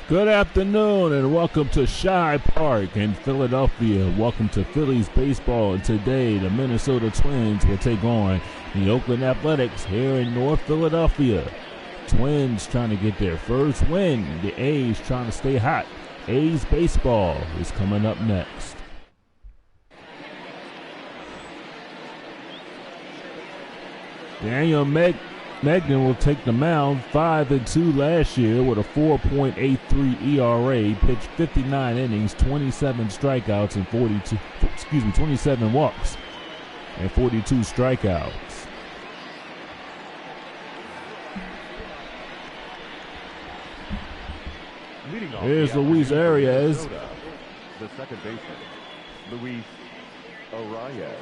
Good afternoon and welcome to Shy Park in Philadelphia. Welcome to Phillies baseball. And today the Minnesota Twins will take on the Oakland Athletics here in North Philadelphia. Twins trying to get their first win. The A's trying to stay hot. A's baseball is coming up next. Daniel Magnan will take the mound, 5-2 last year with a 4.83 ERA, pitched 59 innings, 27 strikeouts and 27 walks and 42 strikeouts. Here's Luis Arias. The second baseman, Luis Arias.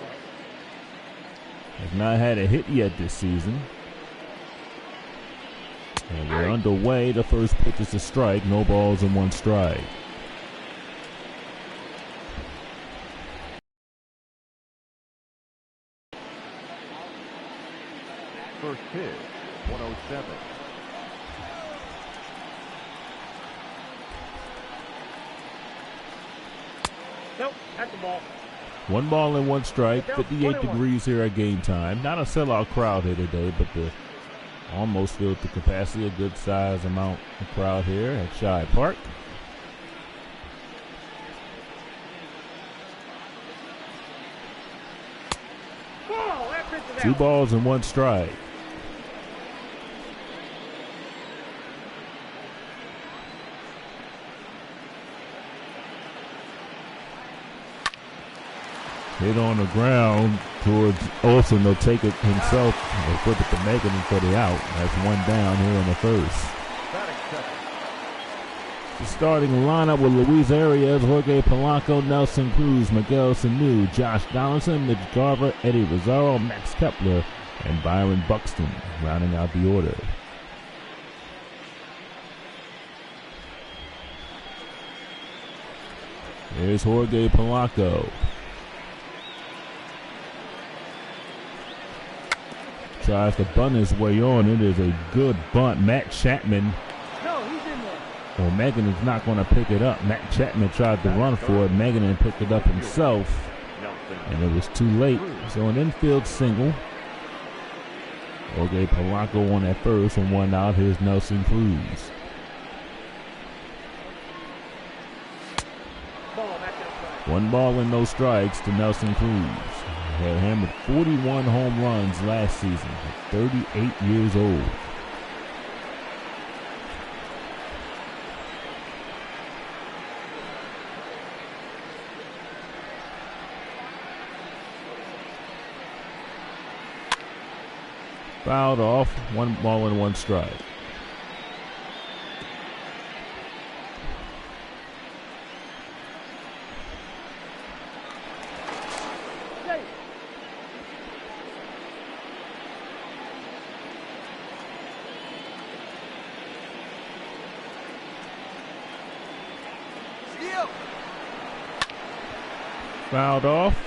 Has not had a hit yet this season. And we're underway. The first pitch is a strike. No balls and one strike. First pitch, 107. Nope, that's the ball. 1 ball and 1 strike. 58 degrees here at game time. Not a sellout crowd here today, but the almost filled the capacity. A good size amount of crowd here at Shy Park. Two balls and 1 strike. Hit on the ground towards Olsen. They'll take it himself. They'll flip it to Megan for the out. That's 1 down here in the first. The starting lineup with Luis Arias, Jorge Polanco, Nelson Cruz, Miguel Sanu, Josh Donaldson, Mitch Garver, Eddie Rosario, Max Kepler, and Byron Buxton rounding out the order. Here's Jorge Polanco. Tries to bunt his way on. It is a good bunt. Matt Chapman. No, he's in there. Well, Megan is not going to pick it up. Matt Chapman tried to run for it. Megan picked it up himself, and it was too late. So an infield single. Jorge Polanco on at first and 1 out. Here's Nelson Cruz. One ball and no strikes to Nelson Cruz. Had hammered 41 home runs last season at 38 years old. Fouled off, 1 ball and 1 strike. Fouled off.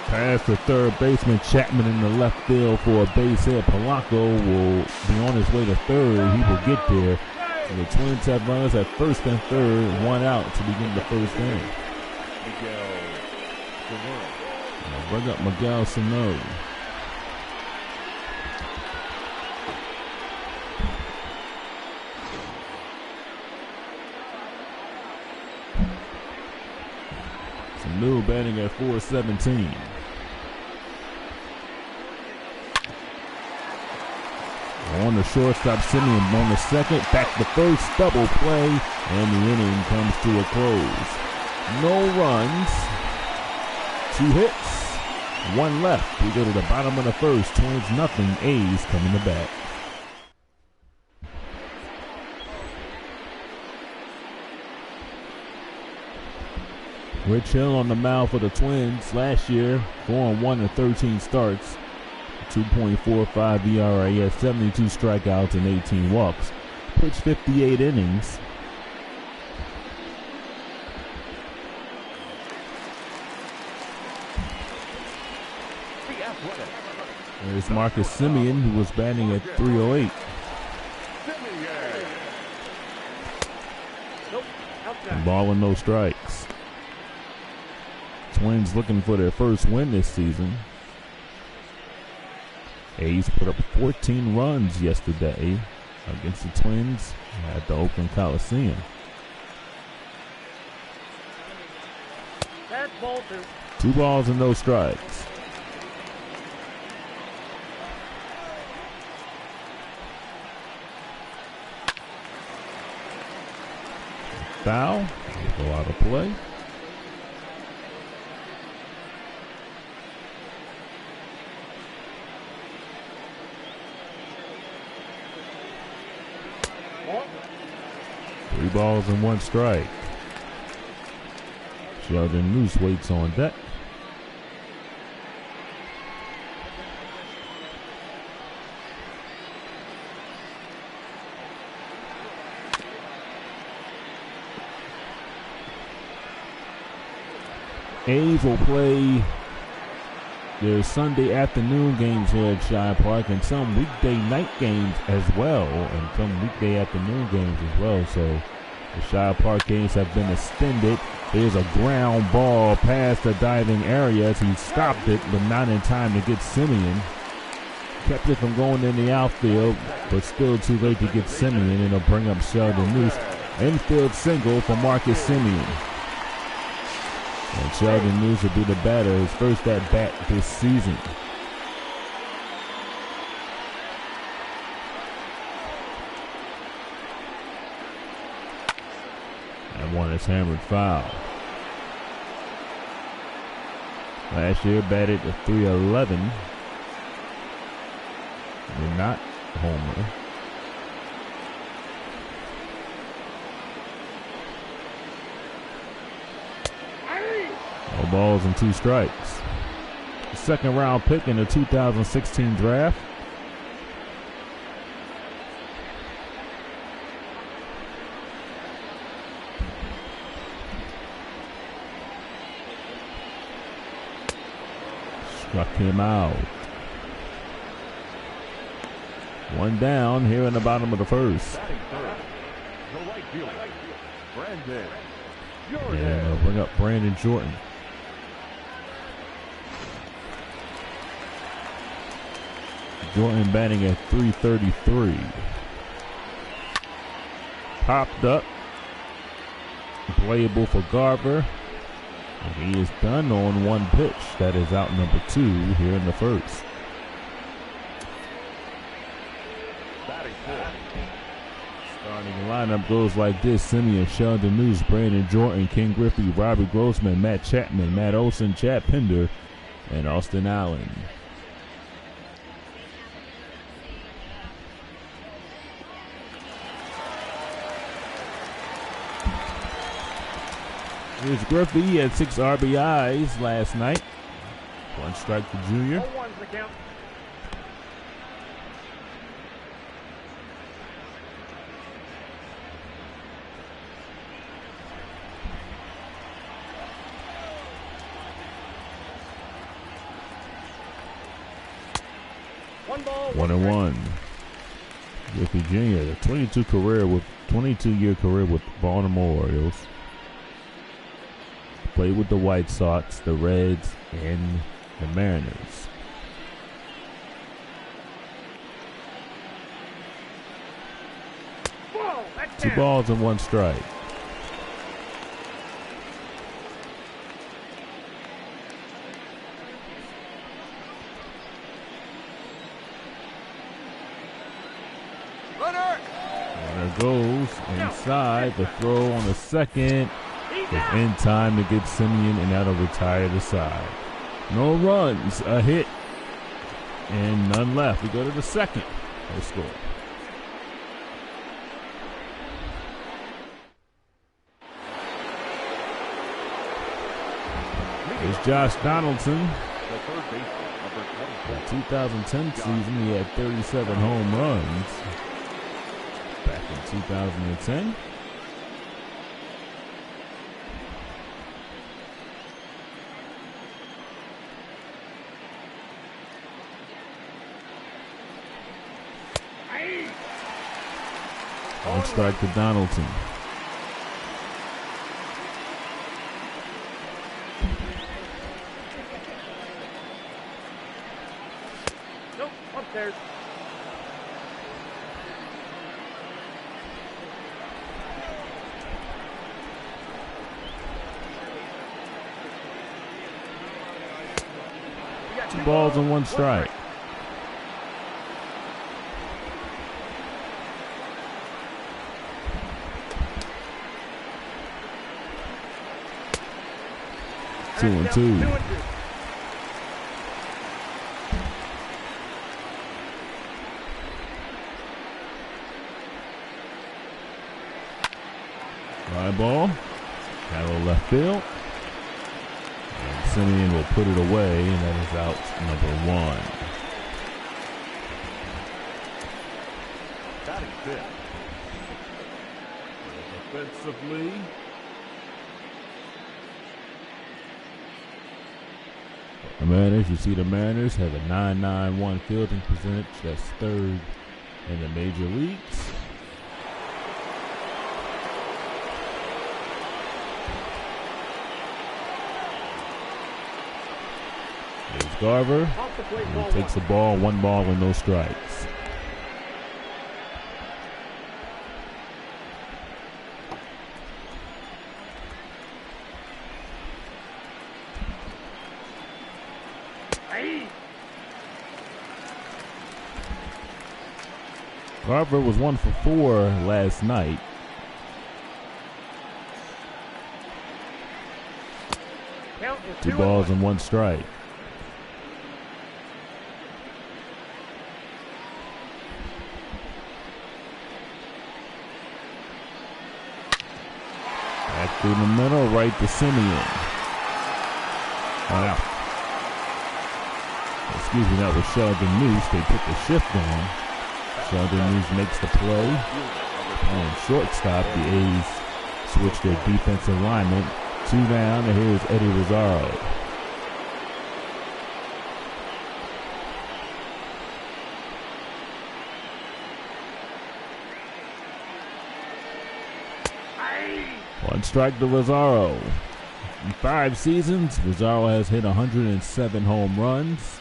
Pass to third baseman Chapman in the left field for a base hit. Polanco will be on his way to third. He will get there. So the Twins have runners at first and third, 1 out to begin the first inning. Bring up Miguel Sano. Sano batting at .417. On the shortstop, Simeon on the second, back to first, double play, and the inning comes to a close. No runs, 2 hits, 1 left. We go to the bottom of the first. Twins nothing. A's coming to bat. Rich Hill on the mound for the Twins last year, 4-1 in 13 starts, 2.45 ERA. He has 72 strikeouts and 18 walks. Pitched 58 innings. There's Marcus Simeon, who was batting at 308. Nope. Outside. Ball and no strikes. Twins looking for their first win this season. A's put up 14 runs yesterday against the Twins at the Oakland Coliseum. That's ball two. 2 balls and no strikes. Foul. Go out of play. Ball. 3 balls and 1 strike. Sheldon Moose waits on deck. A's will play their Sunday afternoon games here at Shire Park and some weekday night games as well, and some weekday afternoon games as well. So the Shire Park games have been extended. There's a ground ball past the diving area as he stopped it, but not in time to get Simeon. Kept it from going in the outfield, but still too late to get Simeon, and it'll bring up Sheldon Moose. Infield single for Marcus Simeon. And Sheldon Moose will be the batter, his first at bat this season. And one is hammered foul. Last year batted a .311. Did not homer. No balls and 2 strikes. Second round pick in the 2016 draft. Struck him out. 1 down here in the bottom of the first. The right fielder, Brandon And Jordan. they'll bring up Brandon Jordan. Jordan batting at .333. Popped up. Playable for Garver. And he is done on 1 pitch. That is out number 2 here in the first. Batting fourth, Starting lineup goes like this: Simeon, Sheldon Moose, Brandon Jordan, Ken Griffey, Robbie Grossman, Matt Chapman, Matt Olson, Chad Pinder, and Austin Allen. Here's Griffey. He had 6 RBIs last night. 1 strike for Junior. 0-1's the count. One ball. 1-1. Griffey Jr., the 22-year career with Baltimore Orioles. Played with the White Sox, the Reds, and the Mariners. Whoa, that's 2 down. balls and 1 strike. Runner goes inside. The throw on the second is in time to get Simeon, and that'll retire the side. No runs, a hit, and none left. We go to the second. No score. Here's Josh Donaldson. the third baseman, number 24. The 2010 season, he had 37 home runs. Back in 2010. One strike to Donaldson. Nope, upstairs. Two balls and one strike. Two and two. Fly ball. Shallow left field. And Simeon will put it away, and that is out number one. Batting fifth. Offensively, the Mariners, you see the Mariners have a 9.91 fielding percentage. That's third in the major leagues. There's Garver. He takes the ball, one ball and no strikes. Garver was 1 for 4 last night. Two balls and one strike. Back through the middle, right to Simeon. Wow. Excuse me, that was Sheldon Neuse. They put the shift on. Sheldon Neuse makes the play. On shortstop, the A's switch their defensive alignment. 2 down, and here's Eddie Rosario. One strike to Rosario. In 5 seasons, Rosario has hit 107 home runs.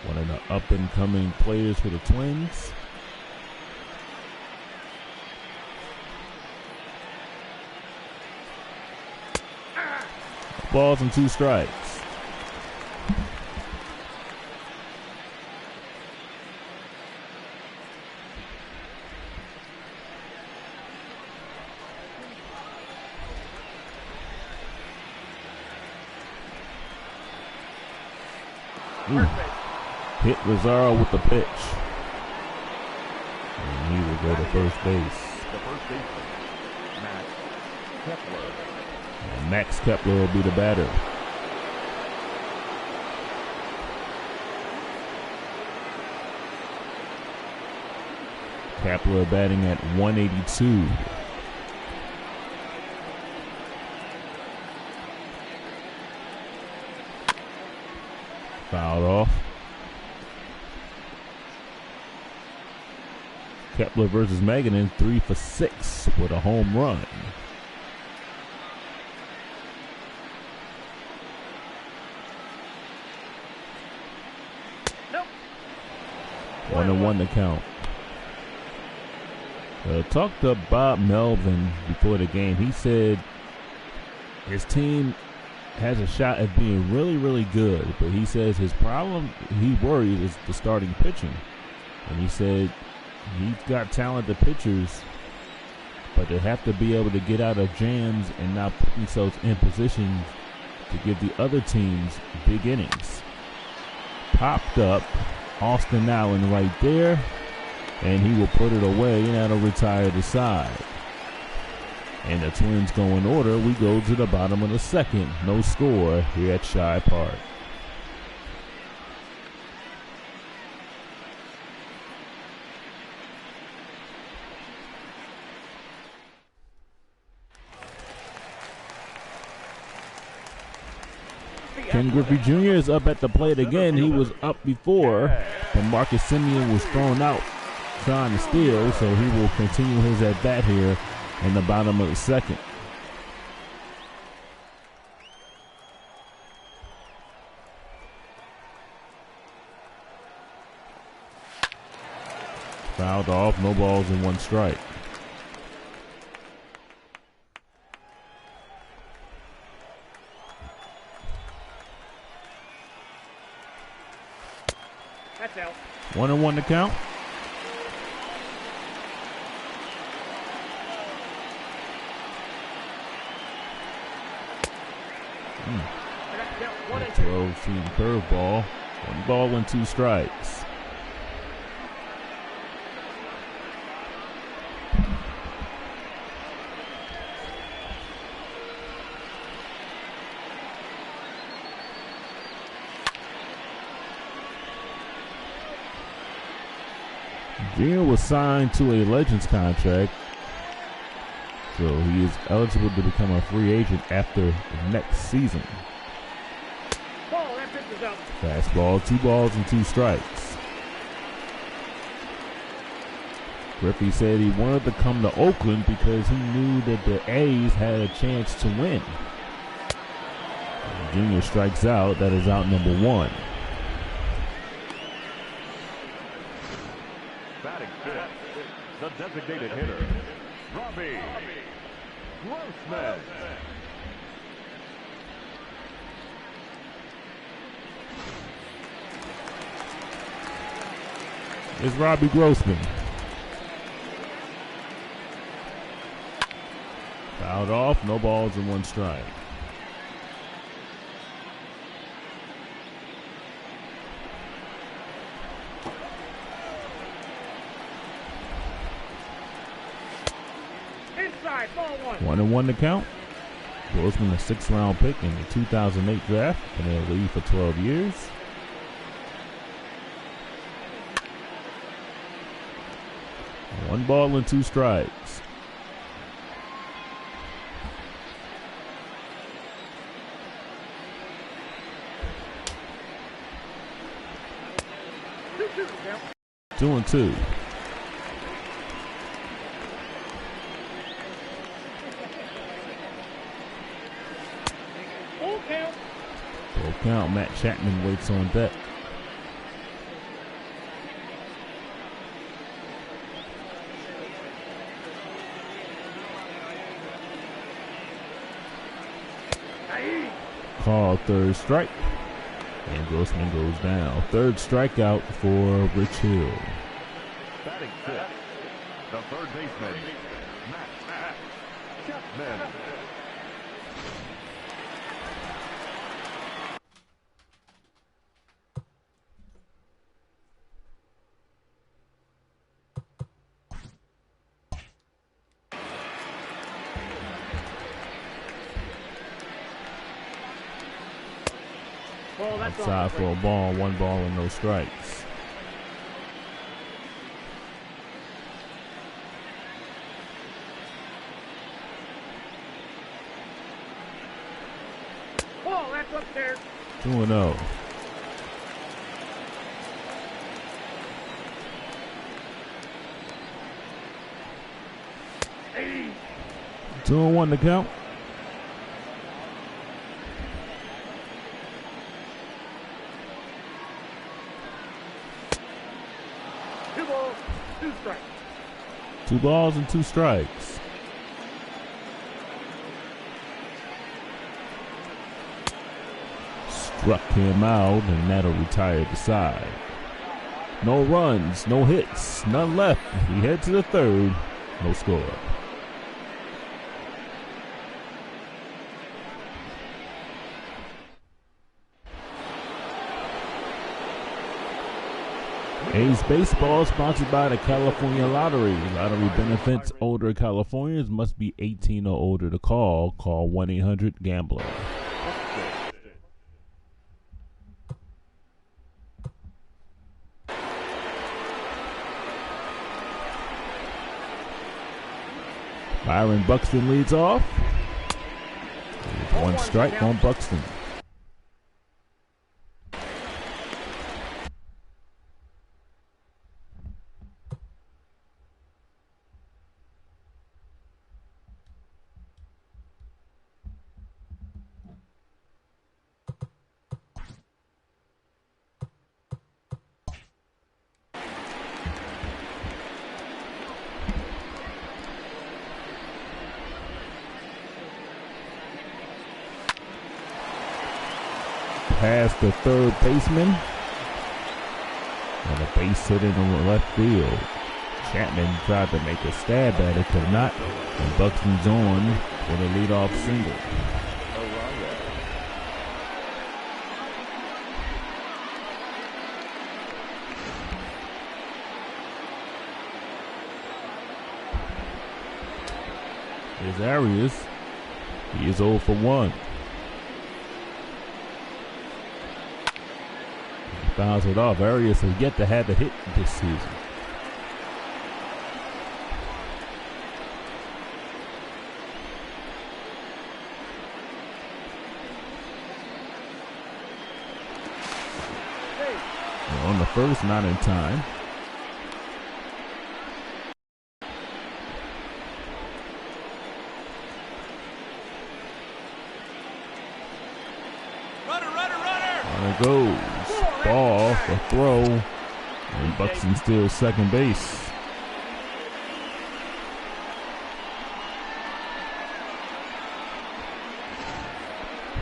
One of the up-and-coming players for the Twins. Balls and 2 strikes. Hit Rosario with the pitch. And he will go to first base. The first baseman, Max Kepler. And Max Kepler will be the batter. Kepler batting at 182. Fouled off. Kepler versus Maganin, 3 for 6 with a home run. Nope. 1-1 to count. Talked to Bob Melvin before the game. He said his team has a shot at being really, really good, but he says his problem, he worries, is the starting pitching. And he said he's got talented pitchers, but they have to be able to get out of jams and not put themselves in position to give the other teams big innings. Popped up, Austin Allen right there, and he will put it away, and that'll retire the side. And the Twins go in order. We go to the bottom of the second. No score here at Shibe Park. Ken Griffey Jr. is up at the plate again. He was up before, but Marcus Simeon was thrown out trying to steal, so he will continue his at-bat here in the bottom of the second. Fouled off, no balls and 1 strike. That's out. 1-1 to count. One A and 2. 12-seam curveball. 1 ball and 2 strikes. Jr. was signed to a Legends contract, so he is eligible to become a free agent after next season. Ball, that pitch is up. Fastball, 2 balls and 2 strikes. Griffey said he wanted to come to Oakland because he knew that the A's had a chance to win. Jr. strikes out. That is out number 1. Batting fifth, the designated hitter, Robbie Grossman. It's Robbie Grossman. Fouled off, no balls and 1 strike. Inside, ball 1. 1-1 to count. Grossman, a 6th-round pick in the 2008 draft, been in the league for 12 years. One ball and 2 strikes. Two and 2. Full count. Full count. Matt Chapman waits on deck. Called 3rd strike. And Grossman goes down. 3rd strikeout for Rich Hill. Batting fifth, the 3rd baseman, Matt Chapman. Ball, that's Outside for a ball, 1 ball and no strikes. Ball, that's upstairs. 2-0. Hey. 2-1 to count. Two balls and 2 strikes. Struck him out, and that'll retire the side. No runs, no hits, none left. He heads to the 3rd, no score. A's baseball sponsored by the California Lottery. Lottery benefits older Californians must be 18 or older to call. Call 1-800-GAMBLER. Byron Buxton leads off. 1 strike on Buxton. past the third baseman. And a base hit in the left field. Chapman tried to make a stab at it, could not. And Buxton's on for the leadoff single. Here's Arias. He is 0 for 1. He fouls it off. Arias has yet to have a hit this season. On the first, not in time. Runner goes. Ball for throw. And Buxton steals second base.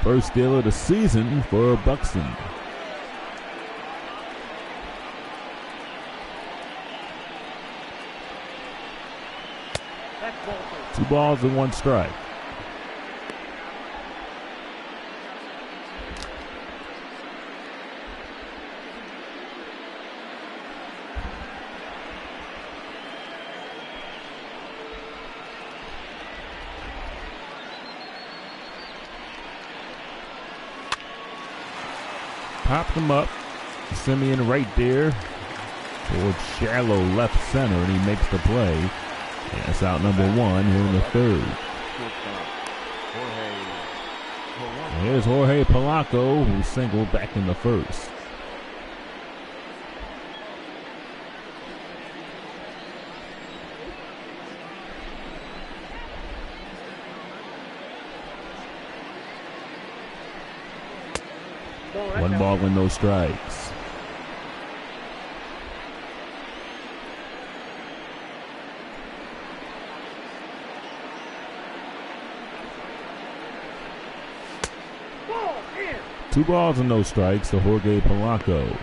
First steal of the season for Buxton. Two balls and one strike. Popped him up. Simeon right there towards shallow left center, and he makes the play. That's out number one here in the third. Here's Jorge Polanco, who singled back in the first. One ball and no strikes. Two balls and no strikes to Jorge Polanco.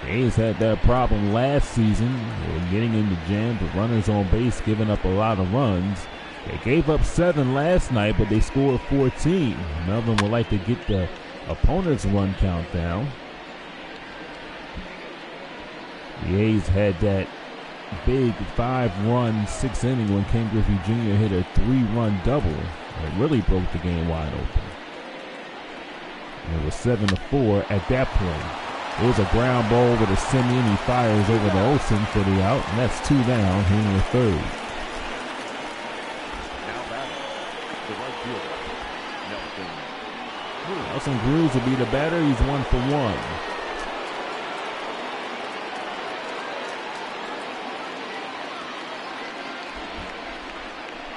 The A's had that problem last season. They were getting into jams with runners on base, giving up a lot of runs. They gave up 7 last night, but they scored 14. Melvin would like to get the opponent's run count down. The A's had that big 5-run 6th inning when Ken Griffey Jr. hit a 3-run double. It really broke the game wide open. And it was 7-4 at that point. It was a ground ball over to Simeon. He fires over to Olsen for the out, and that's 2 down here in the third. Nelson Cruz will be the batter. He's 1 for 1.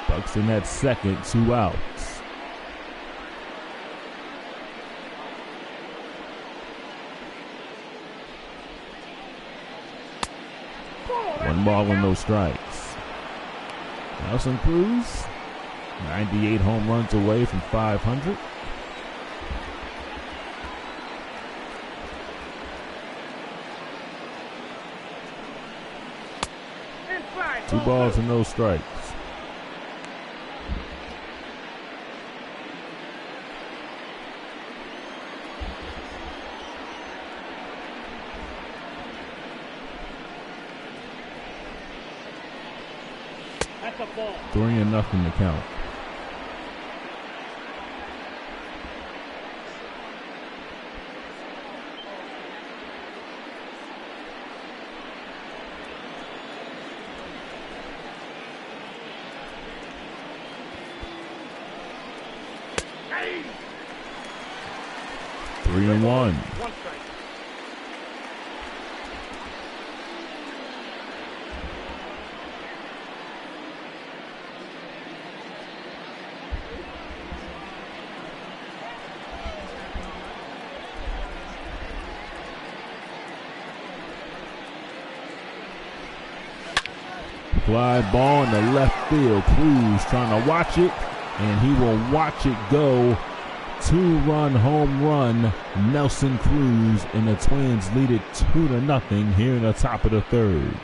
Buxton at second, 2 outs. One ball and no strikes. Nelson Cruz, 98 home runs away from 500. Two balls and no strikes. That's a ball. 3-0 to count. Hey. 3-1. One strike. Fly ball in the left field. Cruz trying to watch it. and he will watch it go. 2-run home run, Nelson Cruz, and the Twins lead it 2-0 here in the top of the third.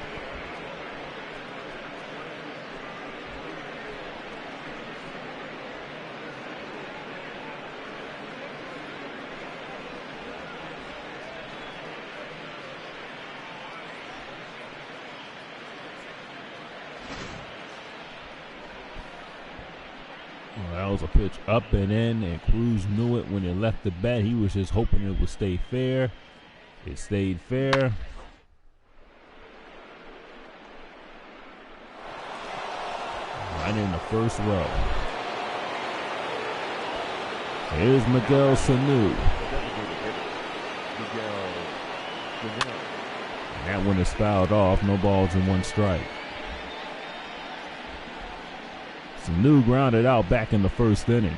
That was a pitch up and in, and Cruz knew it when he left the bat. He was just hoping it would stay fair. It stayed fair. Right in the first row. Here's Miguel Sanu. And that one is fouled off. No balls and 1 strike. Sanu grounded out back in the first inning.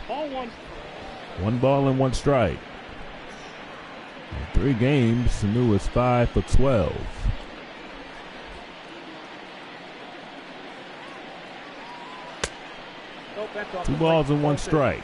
Ball 1. 1 ball and 1 strike. In 3 games, Sanu is 5 for 12. Nope, that's off 2 the balls plate. and 1 Ball 2. strike.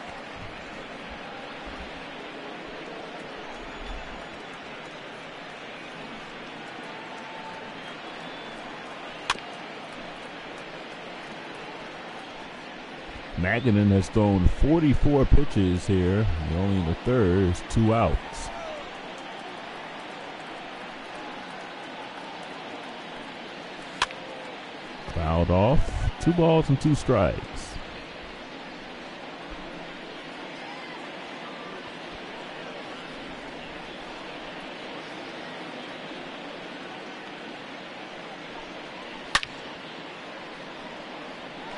Magadan has thrown 44 pitches here. Only in the third is 2 outs. Fouled off. 2 balls and 2 strikes.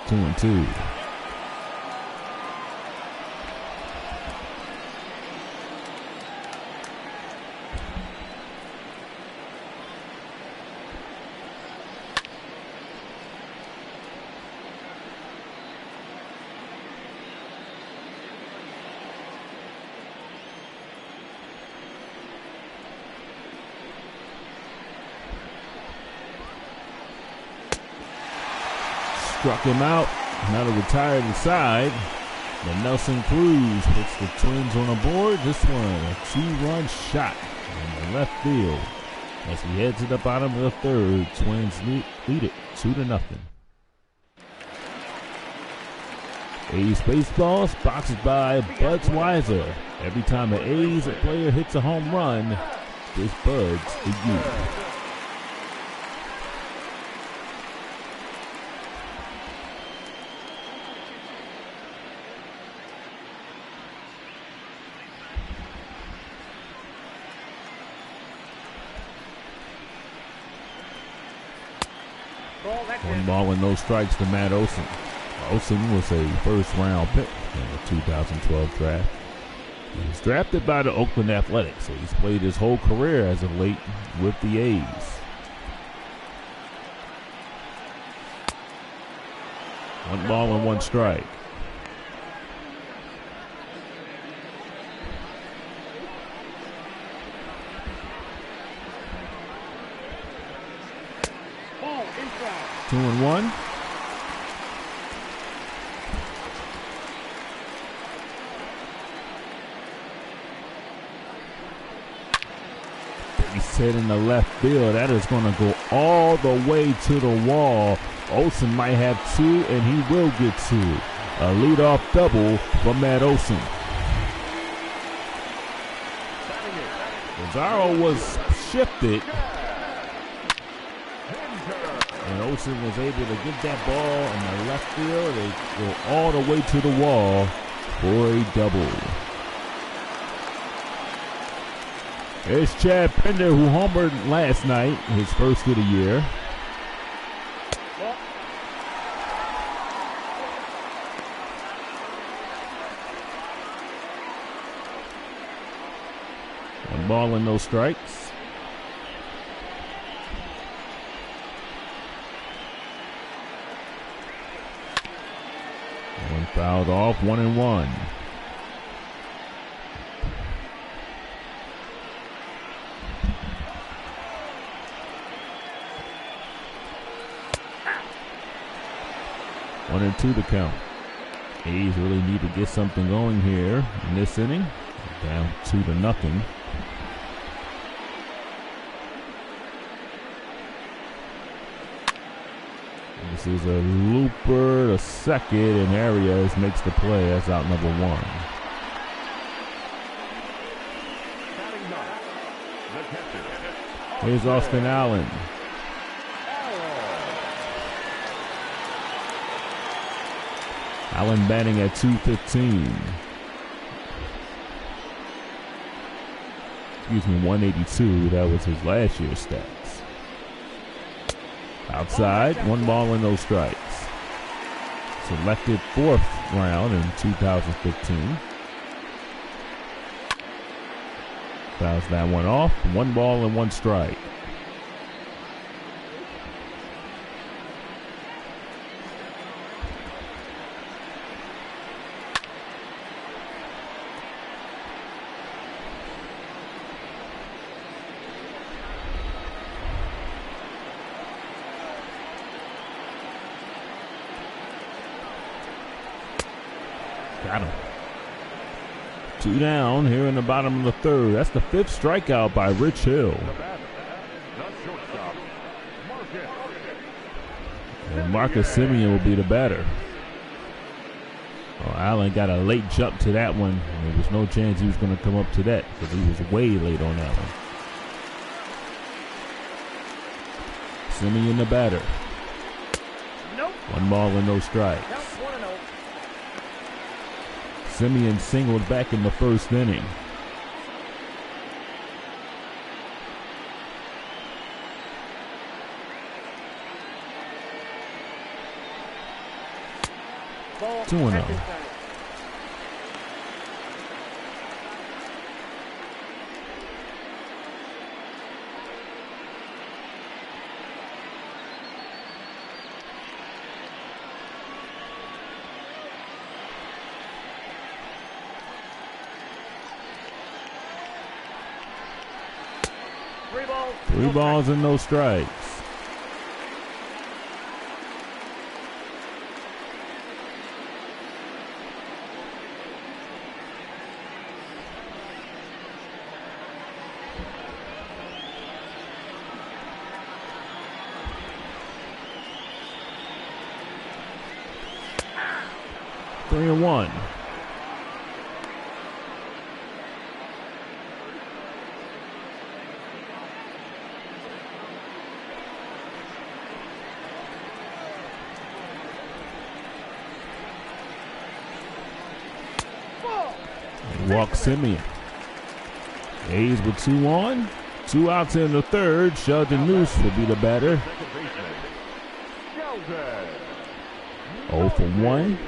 Two and two. Struck him out. Now to retire to the side. But Nelson Cruz puts the Twins on the board. This one, a 2-run shot in the left field. As we head to the bottom of the third, Twins lead it 2-0. A's baseball sponsored by Budweiser. Every time an A's player hits a home run, this Bud's for you. One ball and no strikes to Matt Olson. Olson was a first-round pick in the 2012 draft. He was drafted by the Oakland Athletics, so he's played his whole career as of late with the A's. One ball and 1 strike. Ball inside. 2-1. He's hit in the left field. That is going to go all the way to the wall. Olson might have 2, and he will get 2. A leadoff double for Matt Olson. Lazaro was shifted, and Olson was able to get that ball in the left field. They go all the way to the wall for a double. There's Chad Pender, who homered last night, his first of the year. One ball and no strikes. One fouled off, 1-1. 1-2 to count. A's really need to get something going here in this inning. Down 2-0. This is a looper to second, and Arias makes the play. That's out number 1. Here's Austin Allen. Allen batting at .215. Excuse me, 182. That was his last year's stats. Outside, 1 ball and no strikes. Selected 4th round in 2015. Fouls that one off. 1 ball and 1 strike. Got him. 2 down here in the bottom of the 3rd. That's the 5th strikeout by Rich Hill. And Marcus Semien will be the batter. Oh, Allen got a late jump to that one. There was no chance he was going to come up to that because he was way late on that one. Semien the batter. 1 ball and no strikes. Semien singled back in the 1st inning. Ball 2-0. Three balls and no strikes. Three and one. Walk Semien. A's with 2 on. 2 outs in the 3rd. Sheldon Noose will be the batter. 0 for 1.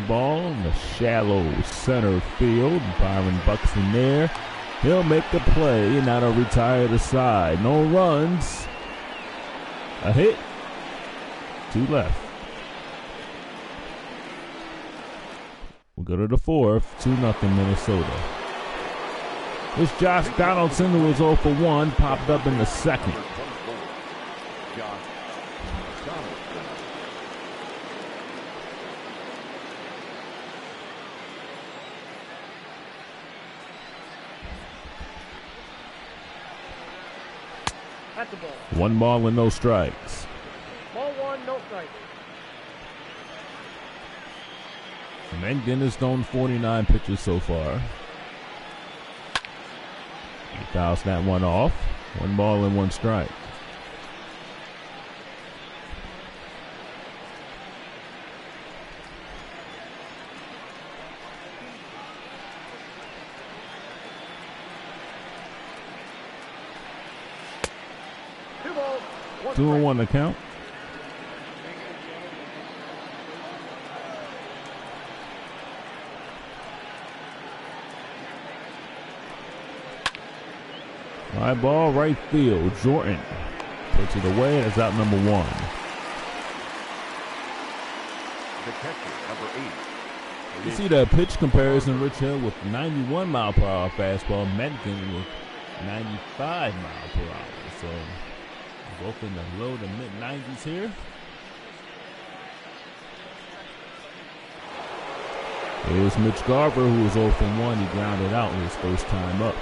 Ball in the shallow center field. Byron Buxton there. He'll make the play and that'll retire the side. No runs. A hit. 2 left. We'll go to the 4th. 2-0 Minnesota. This Josh Donaldson, who was 0 for 1, popped up in the 2nd. At the ball. 1 ball and no strikes. Ball 1, no strikes. And Dennis thrown 49 pitches so far. He fouls that one off. 1 ball and 1 strike. Two and 1 to count. High ball, right field. Jordan puts it away. That's out number 1. The catcher, number 8. You see the pitch comparison, Rich Hill with 91 mile per hour fastball, Metcalf with 95 mile per hour. So both in the low to mid 90s here. Here's Mitch Garver, who was 0 for 1. He grounded out his first time up.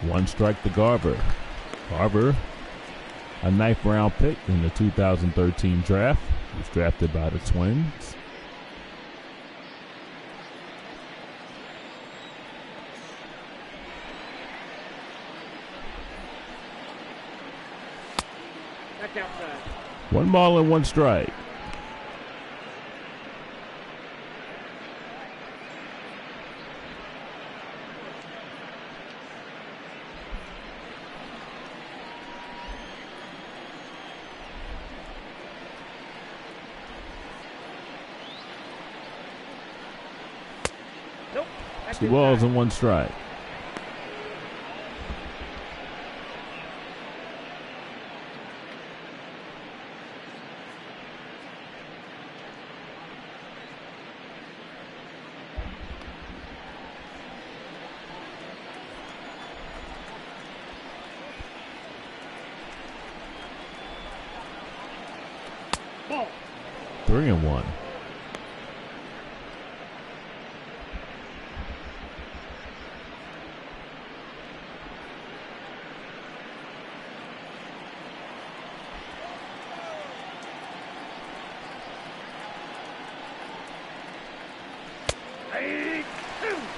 One strike to Garver. Garver, a 9th round pick in the 2013 draft. He was drafted by the Twins. Back outside. 1 ball and 1 strike. Nope. 2 balls and 1 strike. Ball. 3-1.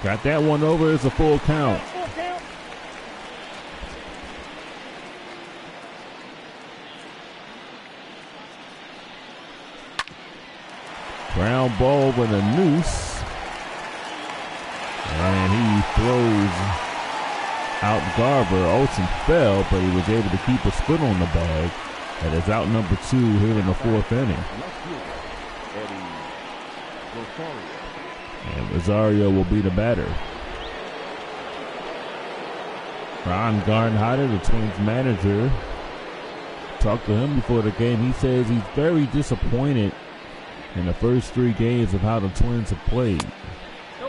Got that one over. It's a full count. Full count. Ground ball with a noose. And he throws out Garver. Olsen fell, but he was able to keep his foot on the bag. That is out number 2 here in the 4th inning. And Rosario will be the batter. Ron Garnhotter, the Twins manager, talked to him before the game. He says he's very disappointed in the first 3 games of how the Twins have played.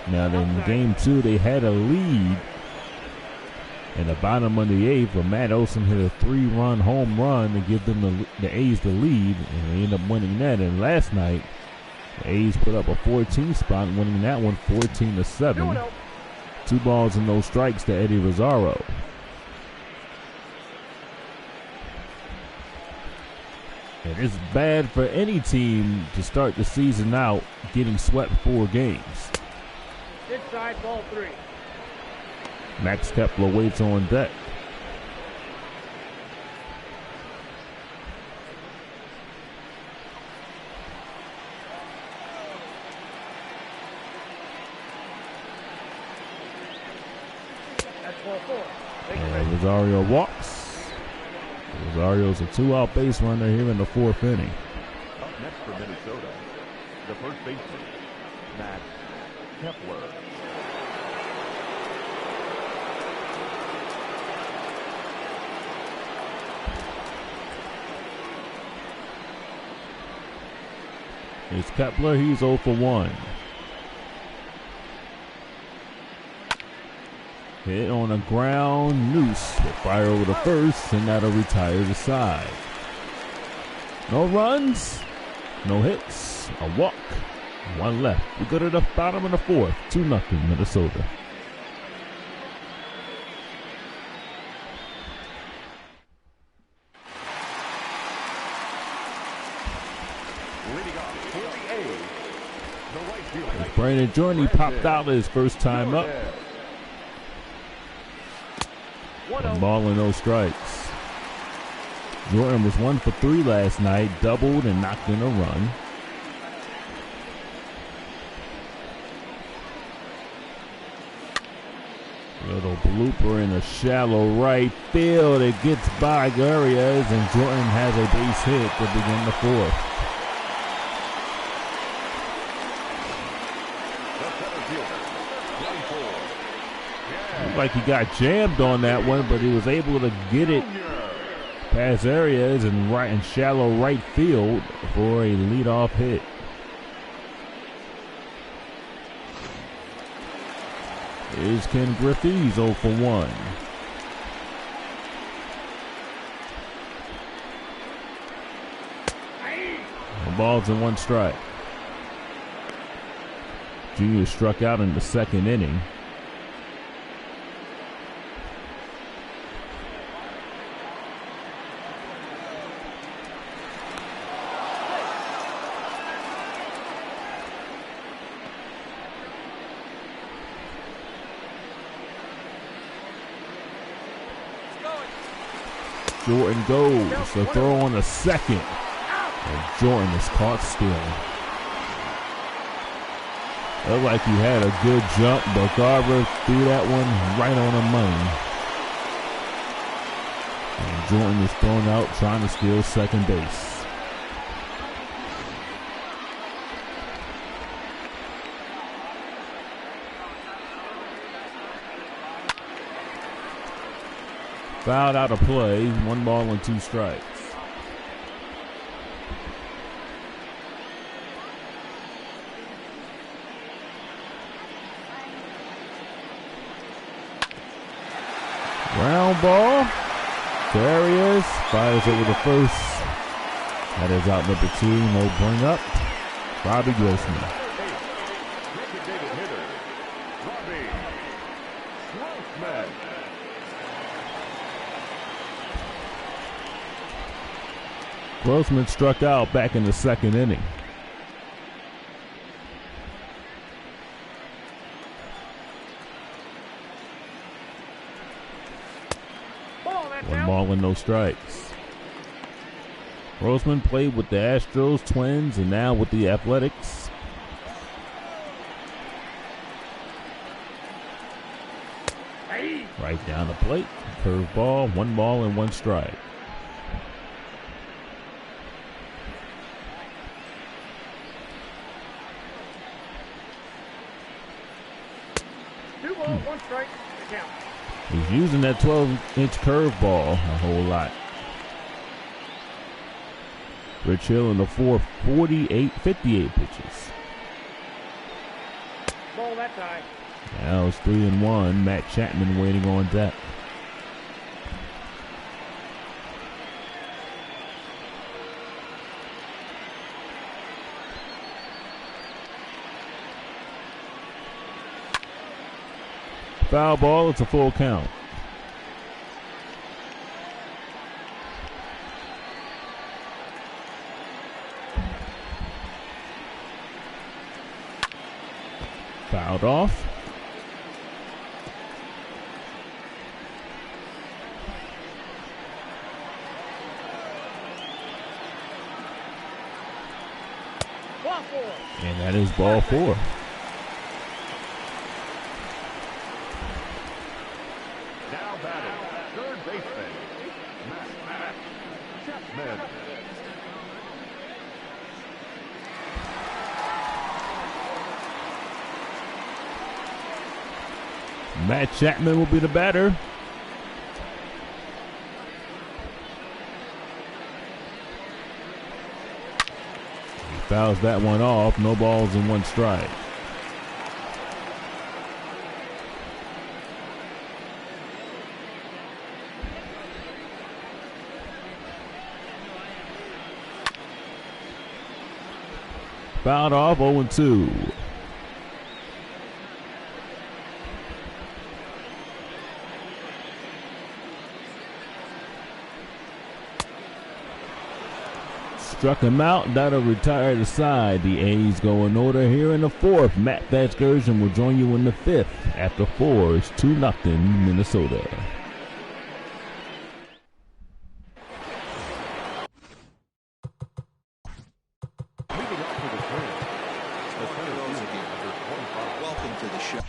Now, in game 2, they had a lead in the bottom of the 8th, but Matt Olson hit a 3-run home run to give them the A's the lead, and they ended up winning that. And last night, the A's put up a 14 spot, winning that one 14-7. 2 balls and no strikes to Eddie Rosario. And it's bad for any team to start the season out getting swept 4 games. Inside, ball 3. Max Kepler waits on deck. That's ball 4. And Rosario walks. Rosario's a 2-out base runner here in the 4th inning. Up next for Minnesota, the first baseman, Max Kepler. It's Kepler. He's 0 for 1. Hit on a ground noose. Will fire over the first, and that'll retire the side. No runs, no hits, a walk, 1 left. We go to the bottom of the 4th, 2-0 Minnesota. Leading off for the A's, the right fielder. Brandon Jordan, he popped out his first time up. 1 ball and no strikes. Jordan was 1 for 3 last night, doubled and knocked in a run. Little blooper in the shallow right field. It gets by Gurrias, and Jordan has a base hit to begin the 4th. The center fielder, Looked like he got jammed on that one, but he was able to get it past areas and shallow right field for a leadoff hit. Here's Ken Griffey's 0 for 1. The ball's in 1 strike. Junior struck out in the 2nd inning. Jordan goes. The throw on the 2nd. And Jordan is caught stealing. Looked like he had a good jump, but Garver threw that one right on the money. And Jordan is thrown out trying to steal second base. Fouled out of play, 1 ball and 2 strikes. Ground ball. There he is. Fires over the first. That is out number 2. No bring up. Robbie Grossman. Grossman struck out back in the 2nd inning. One ball and no strikes. Grossman played with the Astros, Twins, and now with the Athletics. Right down the plate. Curveball, 1 ball and 1 strike. He's using that 12-inch curveball a whole lot. Rich Hill in the 4th, 58 pitches. Ball that time. Now it's 3-1. Matt Chapman waiting on deck. Foul ball, it's a full count. Fouled off. Ball 4. And that is ball 4. Matt Chapman will be the batter. He fouls that one off. No balls and 1 strike. Fouled off, 0-2. Struck him out. That'll retire the side. The A's go in order here in the 4th. Matt Vasgersian will join you in the 5th. After 4, it's 2-0 Minnesota. Welcome to the show.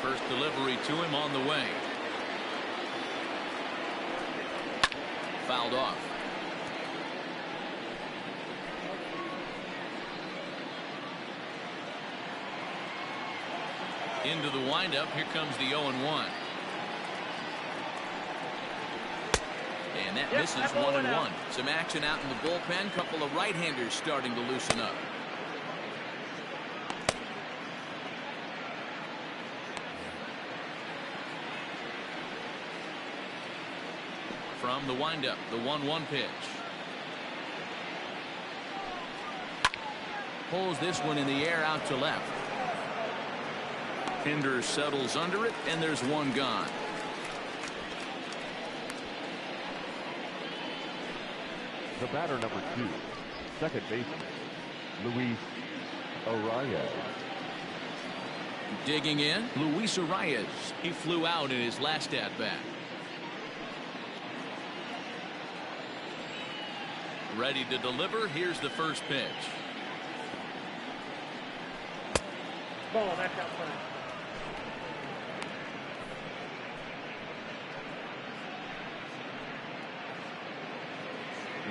First delivery to him on the way. Fouled off. Into the windup. Here comes the 0-1. And that misses 1-1. Some action out in the bullpen. Couple of right-handers starting to loosen up. From the windup, the 1-1 pitch. Pulls this one in the air out to left. Pinder settles under it, and there's one gone. The batter, number 2, second baseman, Luis Arias. Digging in, Luis Arias. He flew out in his last at-bat. Ready to deliver. Here's the first pitch. Ball, that's out front.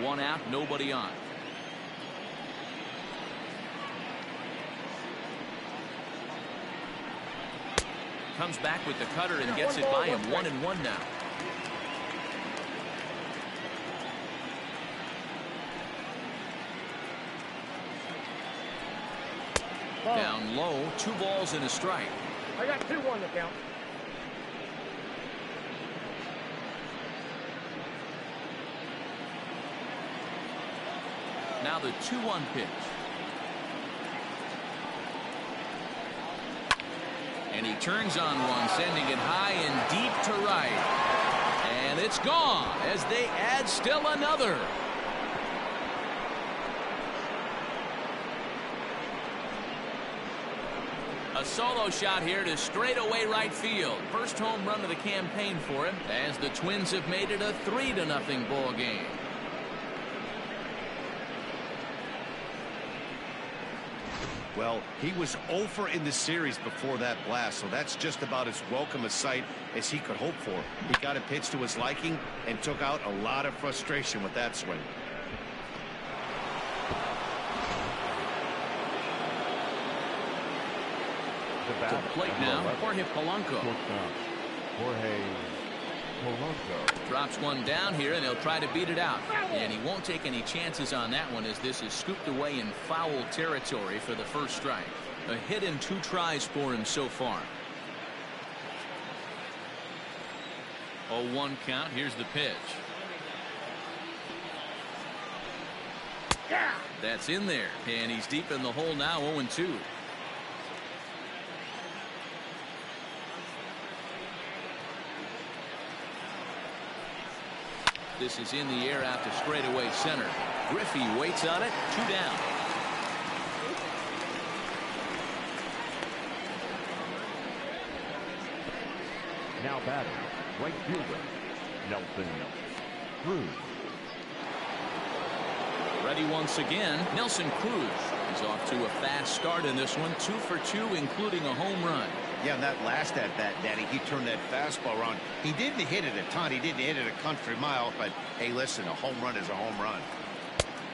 One out, nobody on. Comes back with the cutter and gets it by him. 1-1 now. Down low, 2 balls and a strike. I got 2-1 to count. Now the 2-1 pitch. And he turns on one, sending it high and deep to right. And it's gone as they add still another. A solo shot here to straightaway right field. First home run of the campaign for him, as the Twins have made it a 3-0 ball game. Well, he was 0 in the series before that blast, so that's just about as welcome a sight as he could hope for. He got a pitch to his liking and took out a lot of frustration with that swing. To plate now, Jorge Polanco. Jorge Polanco Drops one down here, and he'll try to beat it out. And he won't take any chances on that one, as this is scooped away in foul territory for the first strike. A hit and 2 tries for him so far. 0-1 count. Here's the pitch. That's in there, and he's deep in the hole now. 0-2. This is in the air out to straightaway center. Griffey waits on it. 2 down. now batting, right fielder, Nelson Cruz. Ready once again, Nelson Cruz. He's off to a fast start in this one, 2 for 2, including a home run. Yeah, and that last at bat, Daddy, he turned that fastball around. He didn't hit it a ton. He didn't hit it a country mile, but hey, listen, a home run is a home run.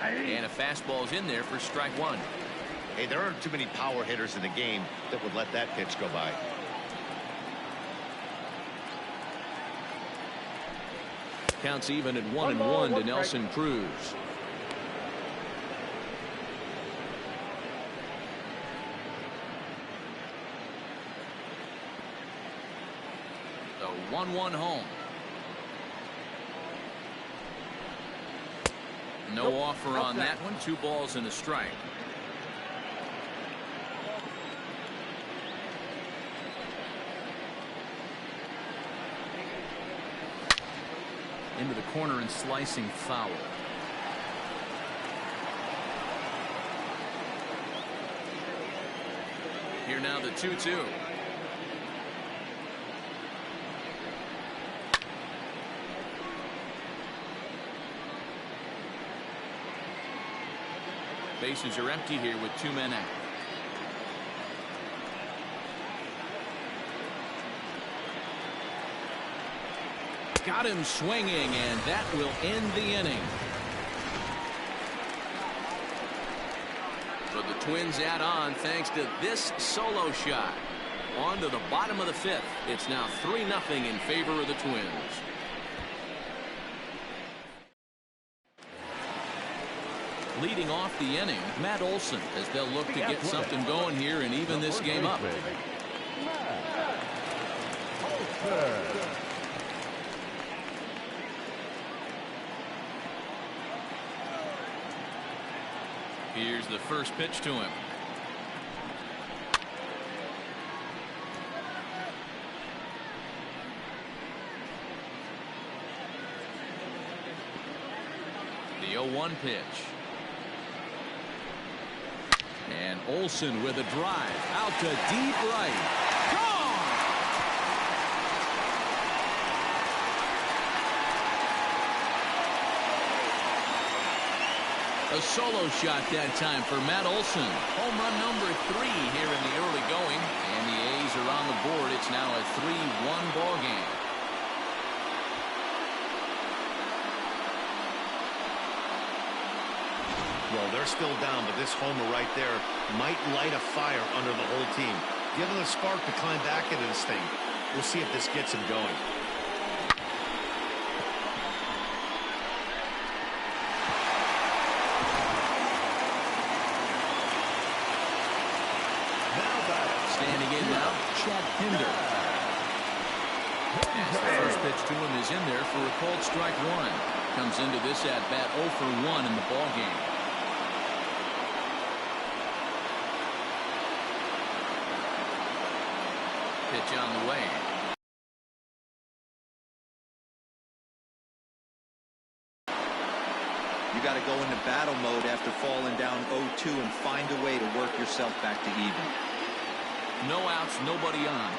And a fastball's in there for strike one. Hey, there aren't too many power hitters in the game that would let that pitch go by. Counts even at 1-1 to Nelson Cruz. The 1-1 home. No offer on that one. 2 balls and a strike. Into the corner and slicing foul. Here now the 2-2. Bases are empty here with 2 men out. Got him swinging, and that will end the inning. So the Twins add on thanks to this solo shot. On to the bottom of the 5th. It's now 3-0 in favor of the Twins. Leading off the inning, Matt Olson, as they'll look to get something going here and even this game up. Here's the first pitch to him. The 0-1 pitch. And Olson with a drive out to deep right. Gone! A solo shot that time for Matt Olson. Home run number 3 here in the early going. And the A's are on the board. It's now a 3-1 ball game. Well, they're still down, but this homer right there might light a fire under the whole team. Give them a spark to climb back into this thing. We'll see if this gets him going. Standing in now, Chad Pinder. As the first pitch to him is in there for a called strike 1. Comes into this at bat 0 for 1 in the ball game. Pitch on the way. You got to go into battle mode after falling down 0-2 and find a way to work yourself back to even. No outs, nobody on.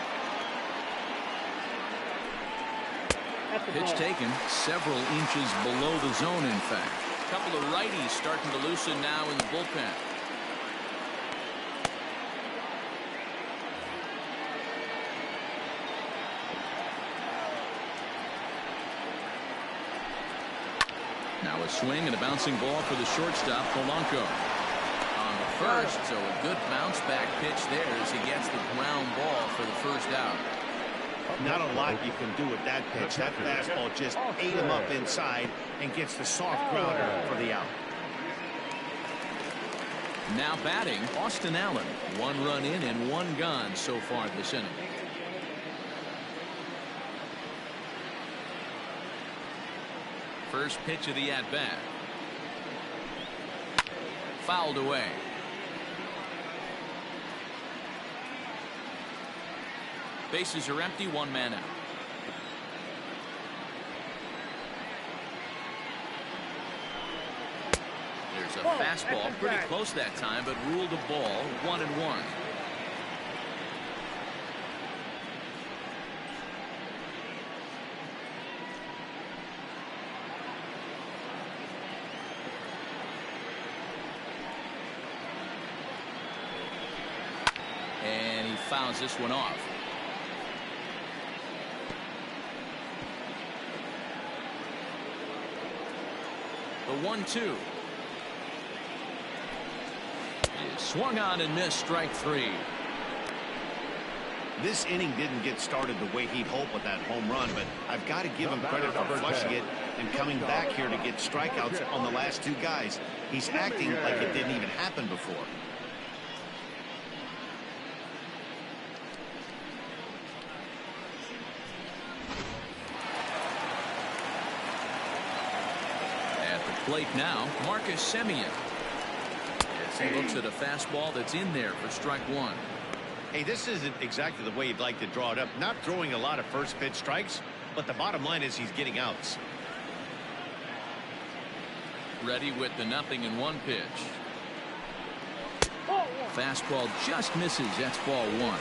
Pitch taken several inches below the zone, in fact. A couple of righties starting to loosen now in the bullpen. Now a swing and a bouncing ball for the shortstop, Polanco. On the first, so a good bounce back pitch there as he gets the ground ball for the first out. Not a lot you can do with that pitch. That fastball just ate him up inside and gets the soft grounder for the out. Now batting, Austin Allen. 1 run in and 1 gone so far this inning. First pitch of the at-bat. Fouled away. Bases are empty, 1 man out. There's a fastball pretty close that time, but ruled a ball, 1-1. And he fouls this one off. The 1-2 is swung on and missed, strike 3. This inning didn't get started the way he'd hoped with that home run, but I've got to give him credit for flushing it and coming back here to get strikeouts on the last 2 guys. He's acting like it didn't even happen before. Plate now, Marcus Semien. As he looks at a fastball that's in there for strike 1. Hey, this isn't exactly the way you'd like to draw it up. Not throwing a lot of first pitch strikes, but the bottom line is he's getting outs. Ready with the 0-1 pitch. Fastball just misses. That's ball 1.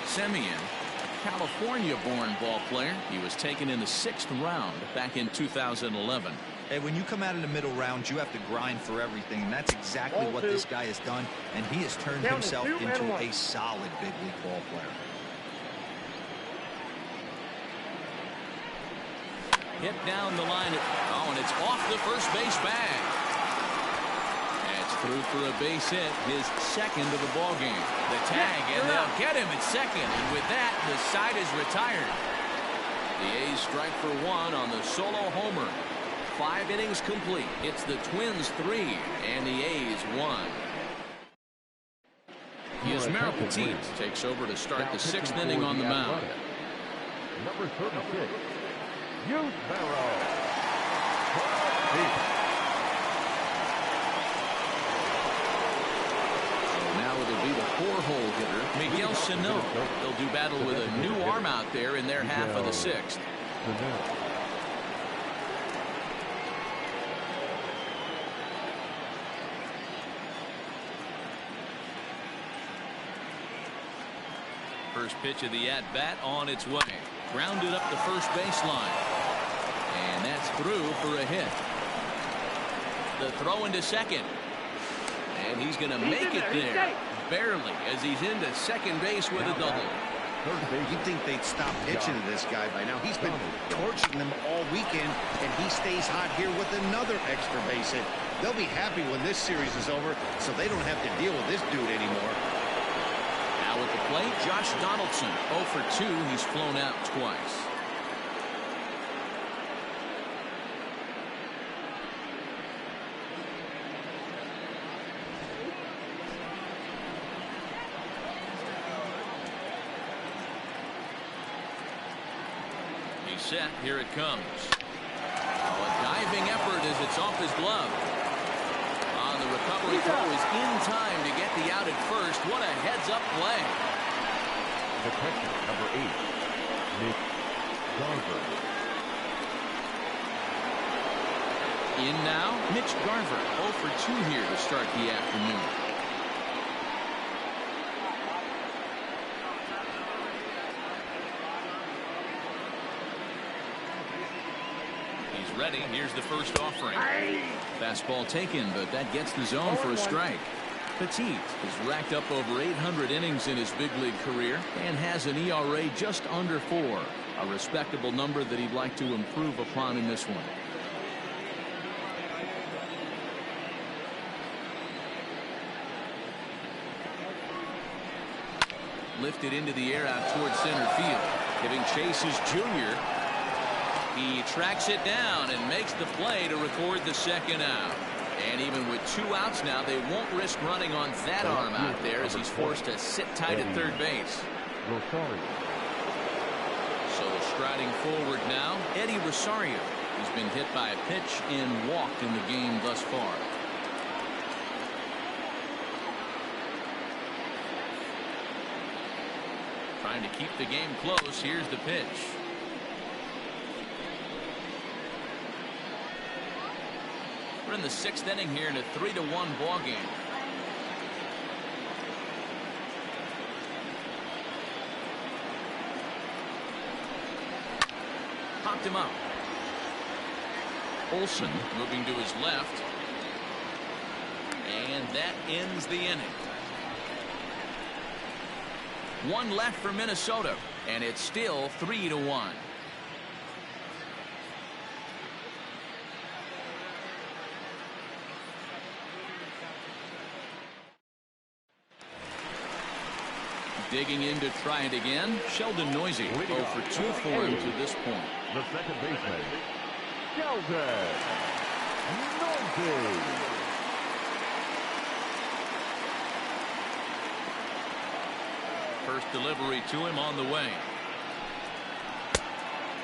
Semien, a California-born ball player. He was taken in the 6th round back in 2011. Hey, when you come out in the middle round, you have to grind for everything, and that's exactly what this guy has done, and he has turned himself into a solid big league ball player. Hit down the line, and it's off the first base bag. And it's Through for a base hit, his second of the ball game. The tag, and they'll get him at second. And with that, the side is retired. The A's strike for one on the solo homer. 5 innings complete. It's the Twins 3 and the A's 1. Here's Merrill Petit takes over to start the 6th inning on the mound. Number 36, Hugh Merrill. Now it'll be the 4-hole hitter, Miguel Sano. They'll do battle with a new arm out there in their half of the 6th. First pitch of the at-bat on its way. Grounded up the first baseline. And that's through for a hit. The throw into second. And he's going to make it there. Barely, as he's into second base with a double. You'd think they'd stop pitching to this guy by now. He's been torching them all weekend, and he stays hot here with another extra base hit. They'll be happy when this series is over, so they don't have to deal with this dude anymore. Now at the plate, Josh Donaldson. 0 for 2. He's flown out twice. He's set. Here it comes. Oh, a diving effort as it's off his glove. On the recovery throw is in time to get the out at first. What a heads-up play. The catcher, number 8, Nick Garver. In now, Mitch Garver. 0 for 2 here to start the afternoon. He's ready. Here's the first offering. Fastball taken, but that gets the zone for a strike. Petit has racked up over 800 innings in his big league career and has an ERA just under 4. A respectable number that he'd like to improve upon in this one. Lifted into the air out towards center field. Giving chase is Junior. He tracks it down and makes the play to record the second out. And even with 2 outs now, they won't risk running on that arm out there as he's forced to sit tight at third base. So striding forward now, Eddie Rosario. He's been hit by a pitch and walked in the game thus far. Trying to keep the game close. Here's the pitch. We're in the 6th inning here in a 3-1 ball game. Popped him up. Olsen moving to his left. And that ends the inning. 1 left for Minnesota, and it's still 3-1. Digging in to try it again. Sheldon Noisy. 0 for 2 for him to this point. The second baseman, Sheldon Noisy. First delivery to him on the way.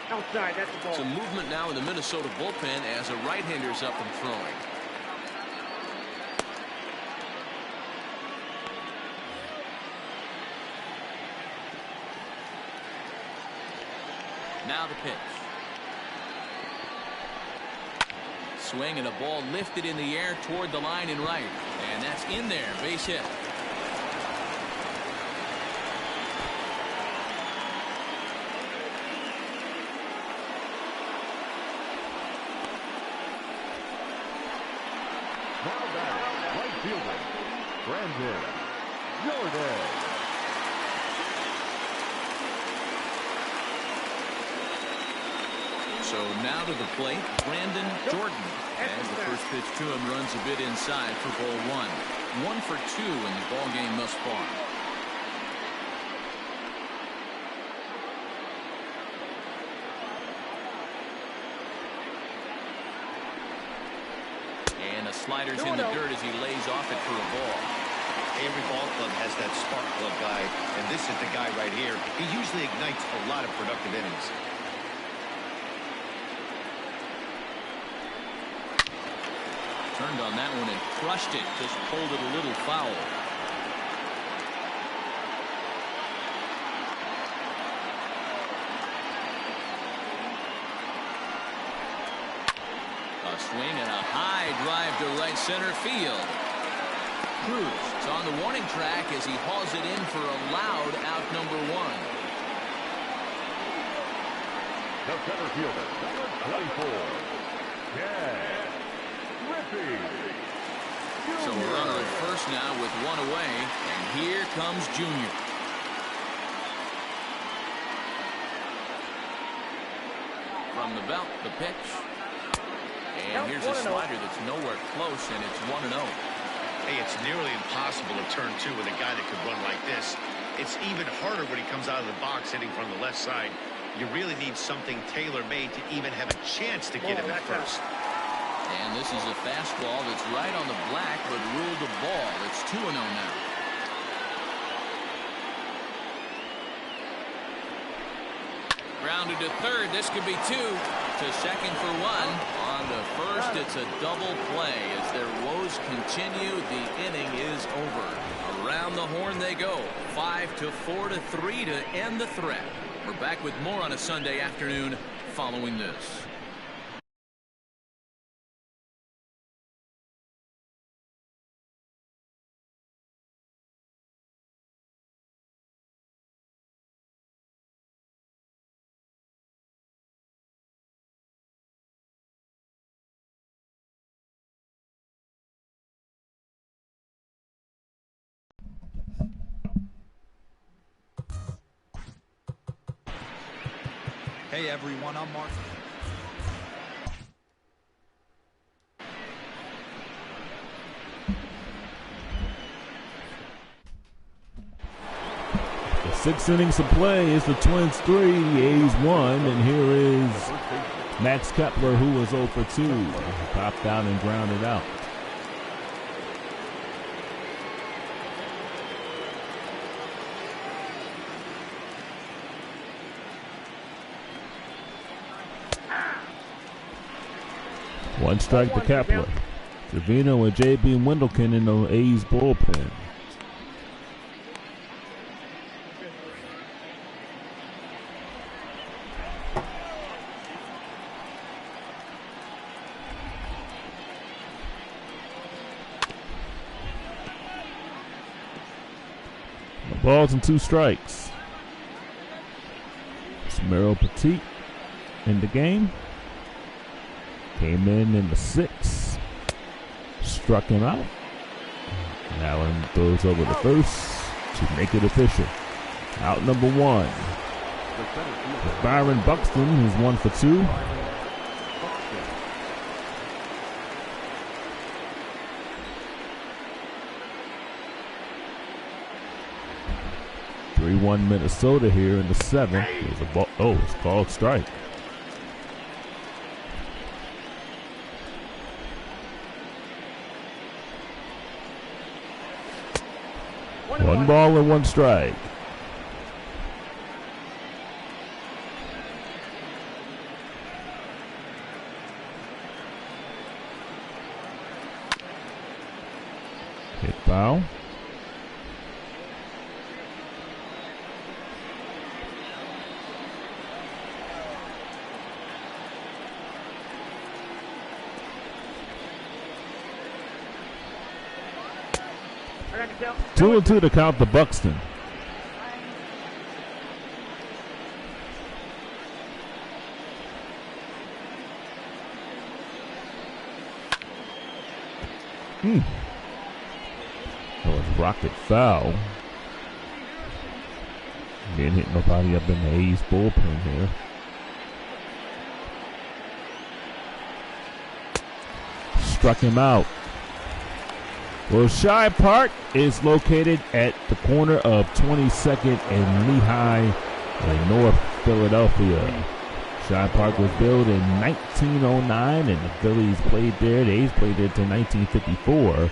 Outside, that's the ball. Some movement now in the Minnesota bullpen as a right-hander's up and throwing. Now the pitch. Swing and a ball lifted in the air toward the line and right. And that's in there. Base hit. Now back, right fielder, Brandon Jordan. So now to the plate, Brandon Jordan. As the first pitch to him runs a bit inside for ball one. 1 for 2 in the ball game thus far. And the slider's in the dirt as he lays off it for a ball. Every ball club has that spark plug guy, and this is the guy right here. He usually ignites a lot of productive innings. Turned on that one and crushed it. Just pulled it a little foul. A swing and a high drive to right center field. Cruz is on the warning track as he hauls it in for a loud out number 1. The center fielder, number 24. Yeah. So we're runner at first now with 1 away, and here comes Junior. From the belt, the pitch. And here's a slider that's nowhere close, and it's 1-0. Hey, it's nearly impossible to turn 2 with a guy that could run like this. It's even harder when he comes out of the box hitting from the left side. You really need something tailor-made to even have a chance to get him at first. And this is a fastball that's right on the black, but ruled a ball. It's 2-0 now. Grounded to third. This could be 2. To second for 1. On to first, it's a double play. As their woes continue, the inning is over. Around the horn they go. 5-4-3 to end the threat. We're back with more on a Sunday afternoon following this. Hey everyone, I'm Mark. The 6 innings of play is the Twins 3, the A's 1, and here is Max Kepler, who was 0 for 2. He popped out and grounded out. One strike to Kepler. Trevino and J.B. Wendelken in the A's bullpen. Balls and 2 strikes. Samiro Petit in the game. Came in the 6th. Struck him out. Allen throws over the first to make it official. Out number 1. Byron Buxton is 1 for 2. (3-1) Minnesota here in the 7th. There's a ball. Oh, it's called strike. One ball and 1 strike. Hit foul. Two and 2 to count the Buxton. That was rocket foul. Didn't hit nobody up in the A's bullpen here. struck him out. Well, Shibe Park is located at the corner of 22nd and Lehigh in North Philadelphia. Shibe Park was built in 1909, and the Phillies played there. The A's played there till 1954.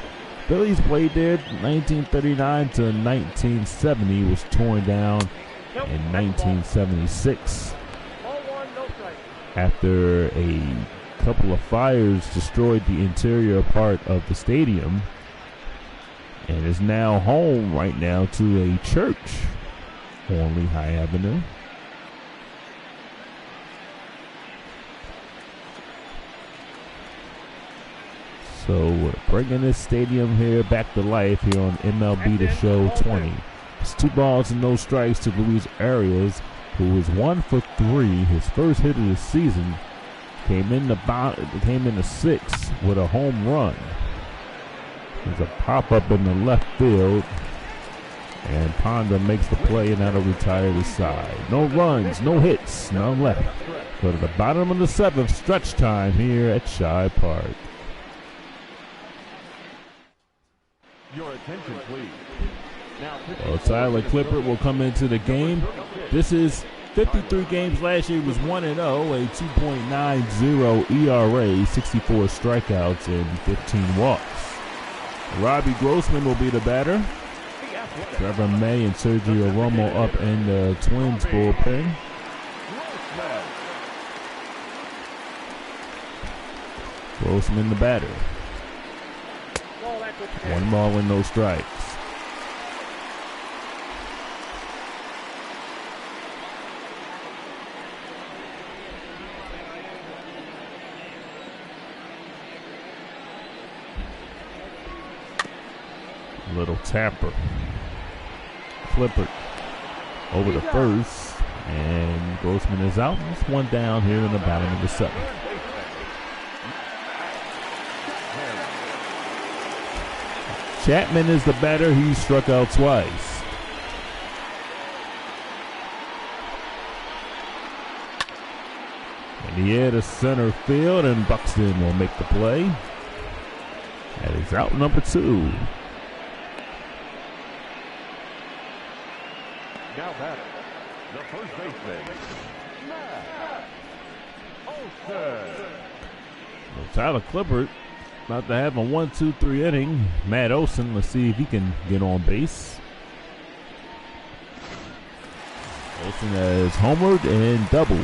Phillies played there 1939 to 1970. Was torn down in 1976 after a couple of fires destroyed the interior part of the stadium, and is now home right now to a church on Lehigh Avenue. So we're bringing this stadium here back to life here on MLB The Show 20. It's 2 balls and no strikes to Luis Arias, who was 1 for 3. His first hit of the season came in the 6th with a home run. There's a pop-up in the left field, and Ponda makes the play, and that'll retire the side. No runs, no hits, none left. Go to the bottom of the 7th, stretch time here at Shibe Park. Your attention, please. Now, Well, Tyler Clippard will come into the game. This is 53 games last year. He was 1-0, a 2.90 ERA, 64 strikeouts, and 15 walks. Robbie Grossman will be the batter. Trevor May and Sergio Romo up in the Twins bullpen. Grossman the batter. 1 ball and no strikes. Little tapper. Clippard over the first, and Grossman is out. It's 1 down here in the bottom of the 7th. Chapman is the batter. He struck out twice. And he hit to center field, and Buxton will make the play. That is out number 2. now batting, the first baseman, Matt Olson. Well, Tyler Clippard about to have a 1-2-3 inning. Matt Olson, let's see if he can get on base. Olson has homered and doubled.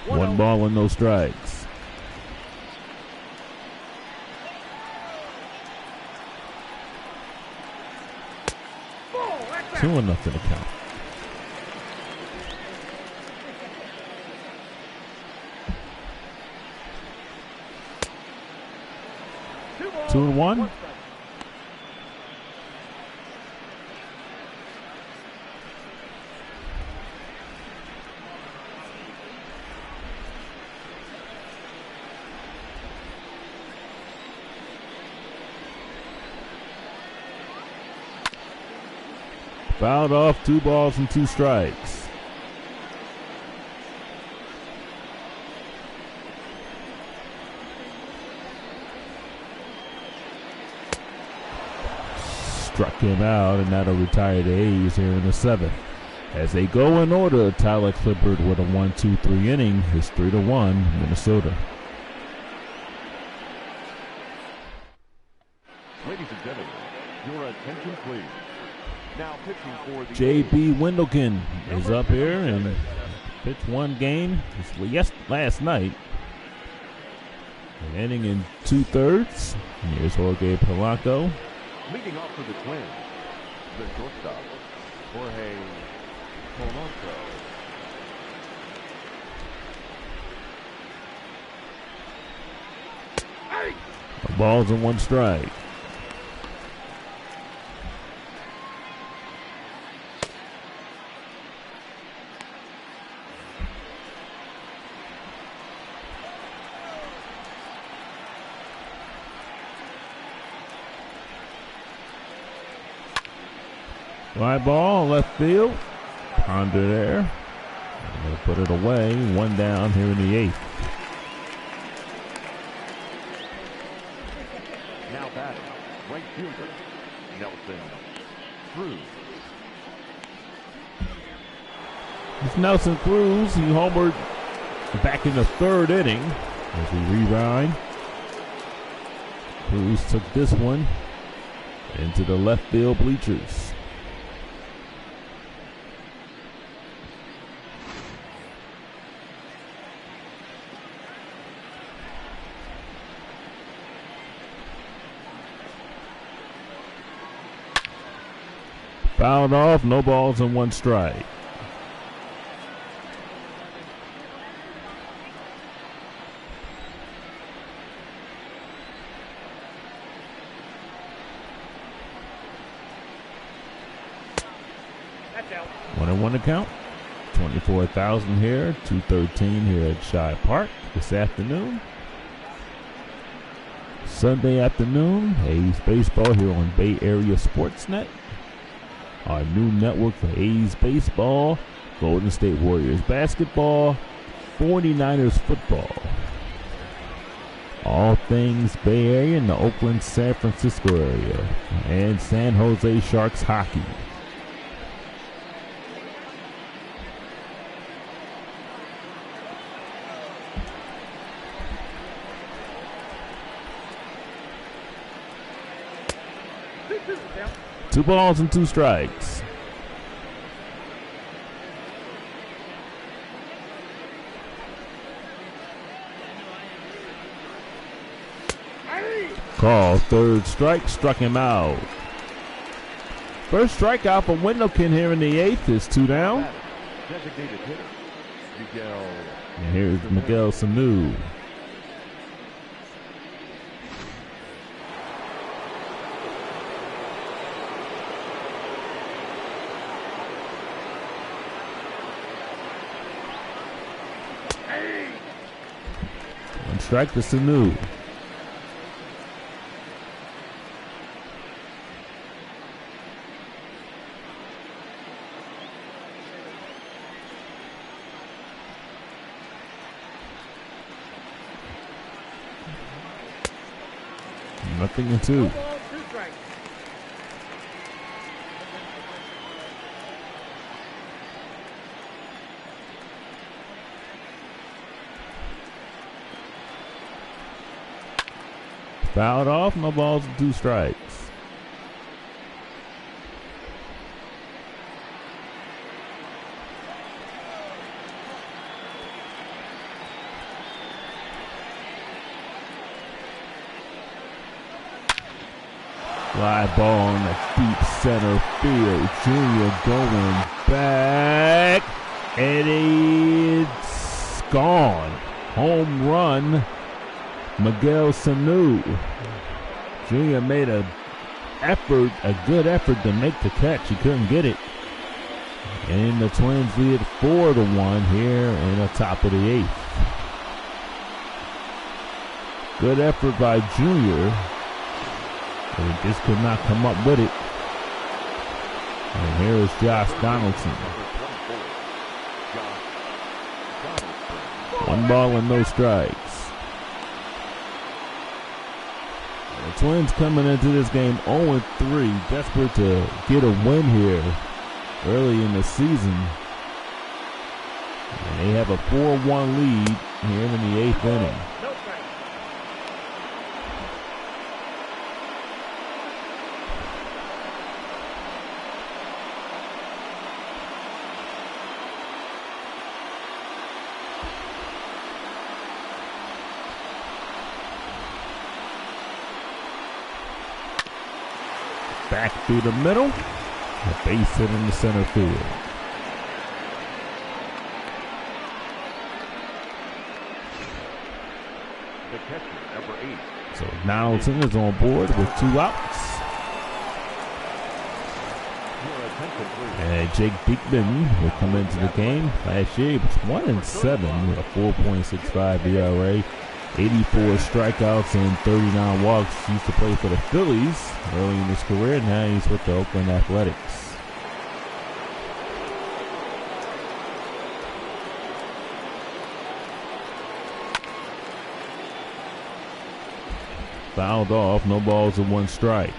One ball and no strikes. Oh, 2-0 to count. Two and one. Fouled off, 2 balls and 2 strikes. Struck him out, and that'll retire the A's here in the 7th. As they go in order, Tyler Clippard with a 1-2-3 inning is 3-1 Minnesota. Ladies and gentlemen, your attention please. Now pitching for the J.B. Wendelken is up here and pitched one game last night. An inning in 2/3. Here's Jorge Polanco. leading off for the Twins, the shortstop, Jorge Polanco. Balls and 1 strike. Fly ball, left field. Ponder there. They'll put it away. One down here in the 8th. Now batting, right fielder, Nelson Cruz. It's Nelson Cruz. He homered back in the 3rd inning as we rewind. Cruz took this one into the left field bleachers. Fouled off, no balls and 1 strike. That's out. 1-1 to count. 24,000 here, 213 here at Shy Park this afternoon. Sunday afternoon, A's baseball here on Bay Area Sportsnet. Our new network for A's baseball, Golden State Warriors basketball, 49ers football. All things Bay Area and the Oakland, San Francisco area, and San Jose Sharks hockey. Down. 2 balls and 2 strikes. Call, 3rd strike, struck him out. First strikeout for Wendlekin here in the 8th is 2 down. Designated hitter, Miguel. And here's Miguel Sanu. One strike to Sanu. Nothing in 2. 1 ball, 2 strikes. Fouled off, no balls and 2 strikes. Fly ball in the deep center field. Junior going back, and it's gone. Home run, Miguel Sanu. Junior made a good effort to make the catch. He couldn't get it. And the Twins lead 4-1 here in the top of the 8th. Good effort by Junior. But he just could not come up with it. And here is Josh Donaldson. 1 ball and no strikes. The Twins coming into this game 0-3, desperate to get a win here early in the season. And they have a 4-1 lead here in the 8th inning. No strike. Back through the middle. A base hit in the center field. The catcher, number 8. So Donaldson is on board with 2 outs. Your attention, please. And Jake Beekman will come into the game. Last year he was 1-7 with a 4.65 ERA, 84 strikeouts and 39 walks. He used to play for the Phillies early in his career. Now he's with the Oakland Athletics. fouled off. No balls and 1 strike.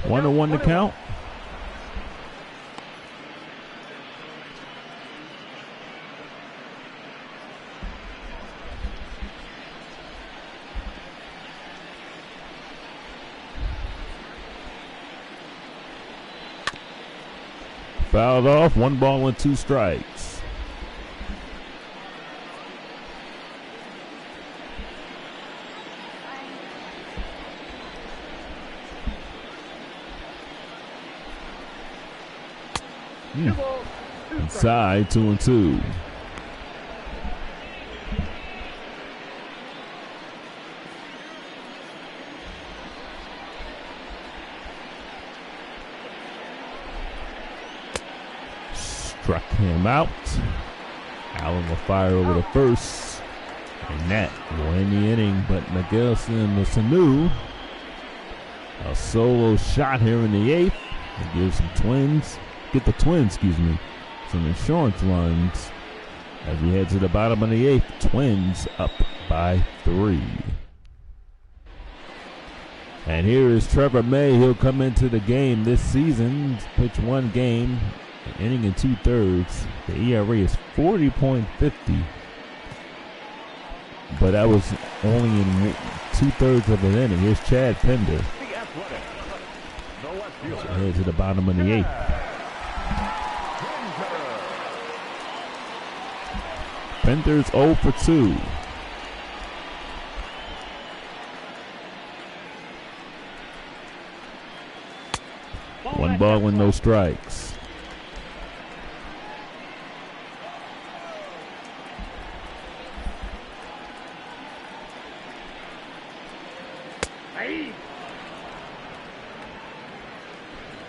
One to one to count. Fouled off, 1 ball and 2 strikes. Inside, 2-2. Struck him out. Allen will fire over the first. And that will end the inning. But Miguelson Sanu, a solo shot here in the 8th. It gives some the Twins, some insurance runs as we head to the bottom of the 8th. Twins up by 3. And here is Trevor May. He'll come into the game this season, pitch 1 game, an inning and 2/3. The ERA is 40.50, but that was only in 2/3 of an inning. Here's Chad Pender. So head to the bottom of the 8th. Pender's 0 for 2. One ball with no strikes.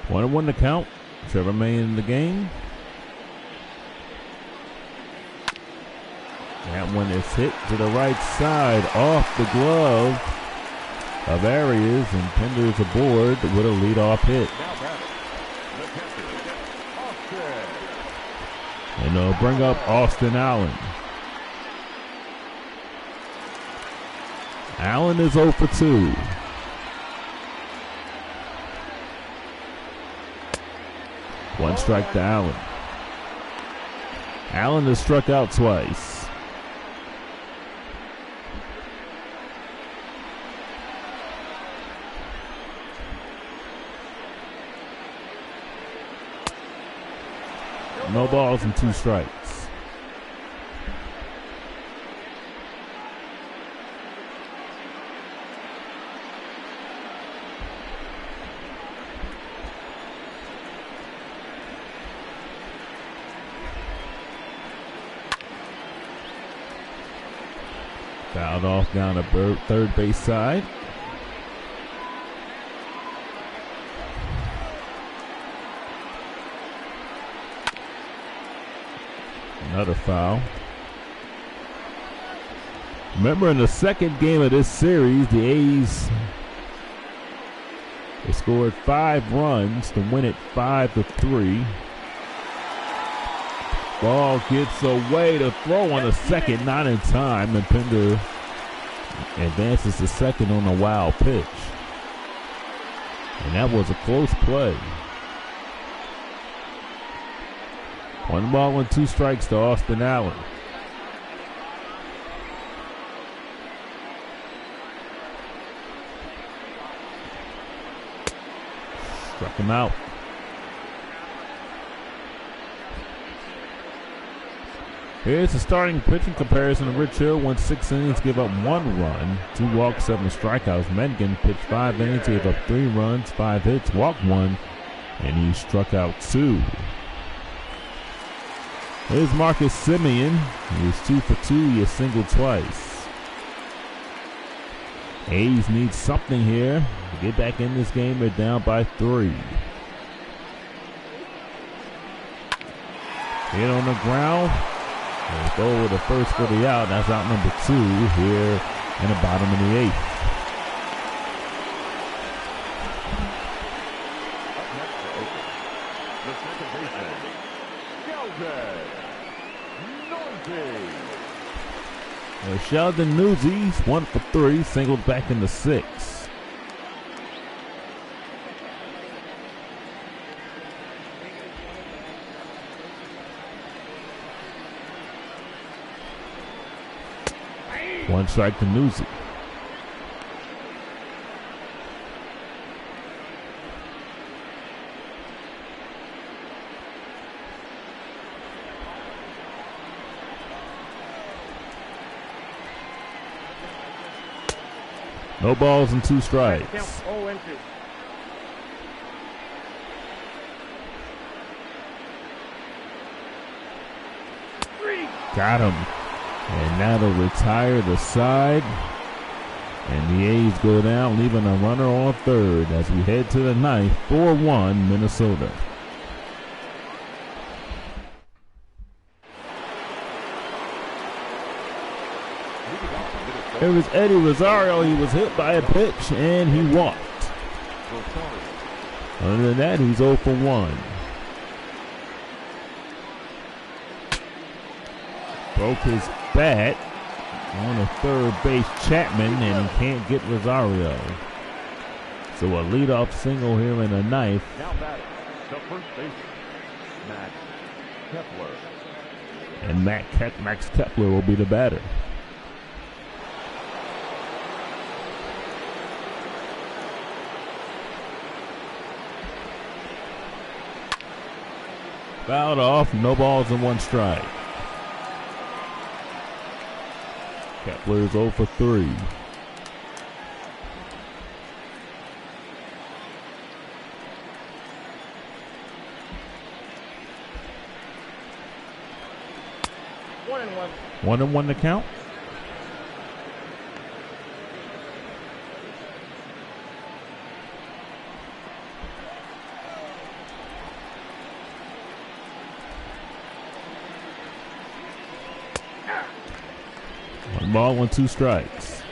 One and 1 to count. Trevor May in the game. That one is hit to the right side off the glove of Arias, and Pender's aboard with a leadoff hit. And they'll bring up Austin Allen. Allen is 0 for 2. One strike to Allen. Allen has struck out twice. No balls and 2 strikes. Fouled off down the third base side. Another foul. Remember, in the second game of this series, the A's scored 5 runs to win it 5-3. Ball gets away to throw on the second, not in time, and Pender advances to second on a wild pitch. And that was a close play. 1 ball and 2 strikes to Austin Allen. Struck him out. Here's the starting pitching comparison. Rich Hill went 6 innings, gave up 1 run, 2 walks, 7 strikeouts. Mengen pitched 5 innings, gave up 3 runs, 5 hits, walked 1, and he struck out 2. Here's Marcus Semien. He was 2 for 2. He has singled twice. A's need something here to get back in this game. They're down by 3. Hit on the ground. They go with the first for the out. That's out number 2 here in the bottom of the 8th. Up next for Oakland, the second baseman, Sheldon Newsy, 1 for 3, singled back in the 6th. One strike to Newsy. No balls and 2 strikes. Count 0-2. Got him. And now to retire the side. And the A's go down, leaving a runner on third as we head to the 9th. 4-1 Minnesota. There was Eddie Rosario. He was hit by a pitch and he walked. Other than that, he's 0 for 1. Broke his bat on a third base Chapman, and he can't get Rosario. So a leadoff single here in the 9th. Now batting, the first baseman, Max Kepler. And Max Kepler will be the batter. Fouled off, no balls and 1 strike. Kepler's 0 for 3. One and one to count. One ball, 1, 2 strikes.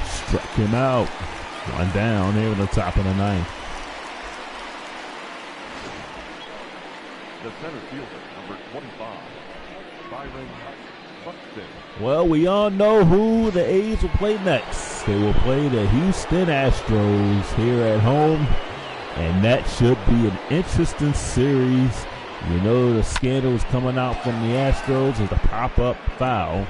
Struck him out. One down here at the top of the 9th. The center fielder, number 25, Byron Buxton. Well, we all know who the A's will play next. They will play the Houston Astros here at home, and that should be an interesting series. You know the scandal is coming out from the Astros is a pop-up foul.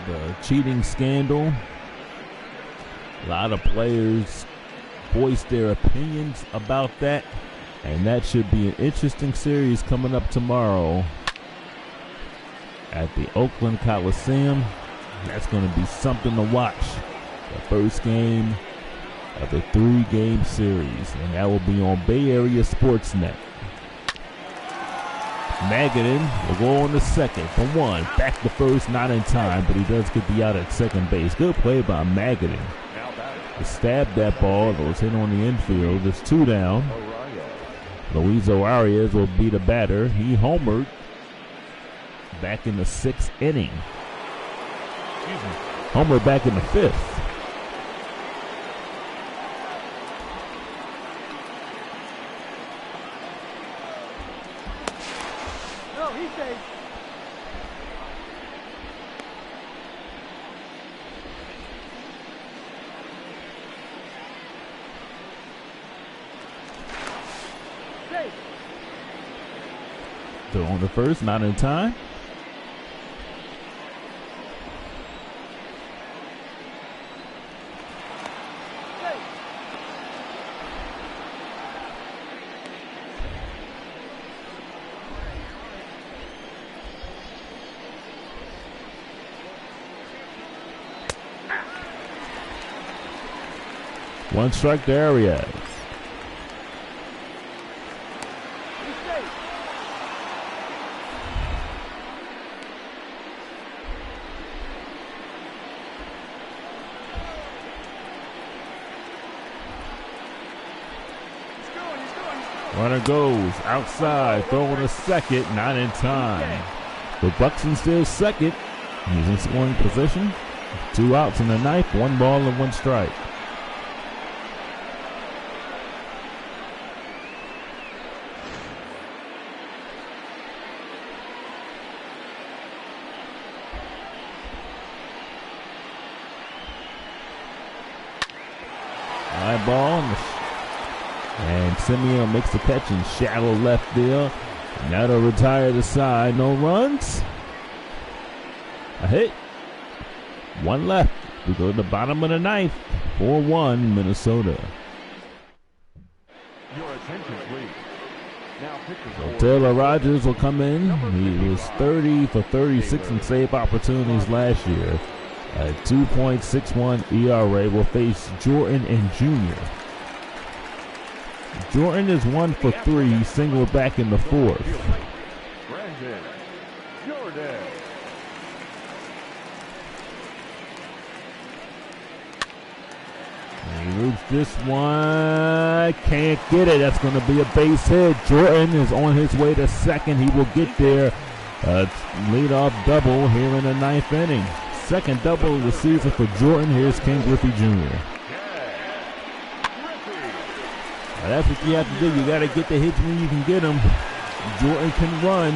The cheating scandal. A lot of players voiced their opinions about that, and that should be an interesting series coming up tomorrow at the Oakland Coliseum. That's going to be something to watch. The first game of the 3-game series, and that will be on Bay Area Sportsnet. Magadan will go on the second for 1. Back to first, not in time, but he does get the out at second base. Good play by Magadan. He stabbed that ball that was hit on the infield. It's 2 down. Luis Arias will be the batter. He homered back in the 6th inning. Homer back in the 5th. No, he says. So on the first, not in time. One strike to Arias. Runner goes outside, throwing a second, not in time. But Buxton still second. He's in scoring position. 2 outs in the ninth, 1 ball and 1 strike. High ball, and Simeon makes the catch in shallow left field. Now to retire the side, no runs. A hit. 1 left. We go to the bottom of the ninth. 4-1 Minnesota. Your attention, please. Now So Taylor Rogers will come in. He was 30 for 36 in save opportunities last year. At 2.61 ERA, will face Jordan and Jr. Jordan is 1 for 3. He singled back in the 4th. Brandon Jordan. He moves this one. Can't get it. That's going to be a base hit. Jordan is on his way to second. He will get there. Leadoff double here in the 9th inning. Second double of the season for Jordan. Here's Ken Griffey Jr. Now that's what you have to do. You got to get the hits when you can get them. Jordan can run.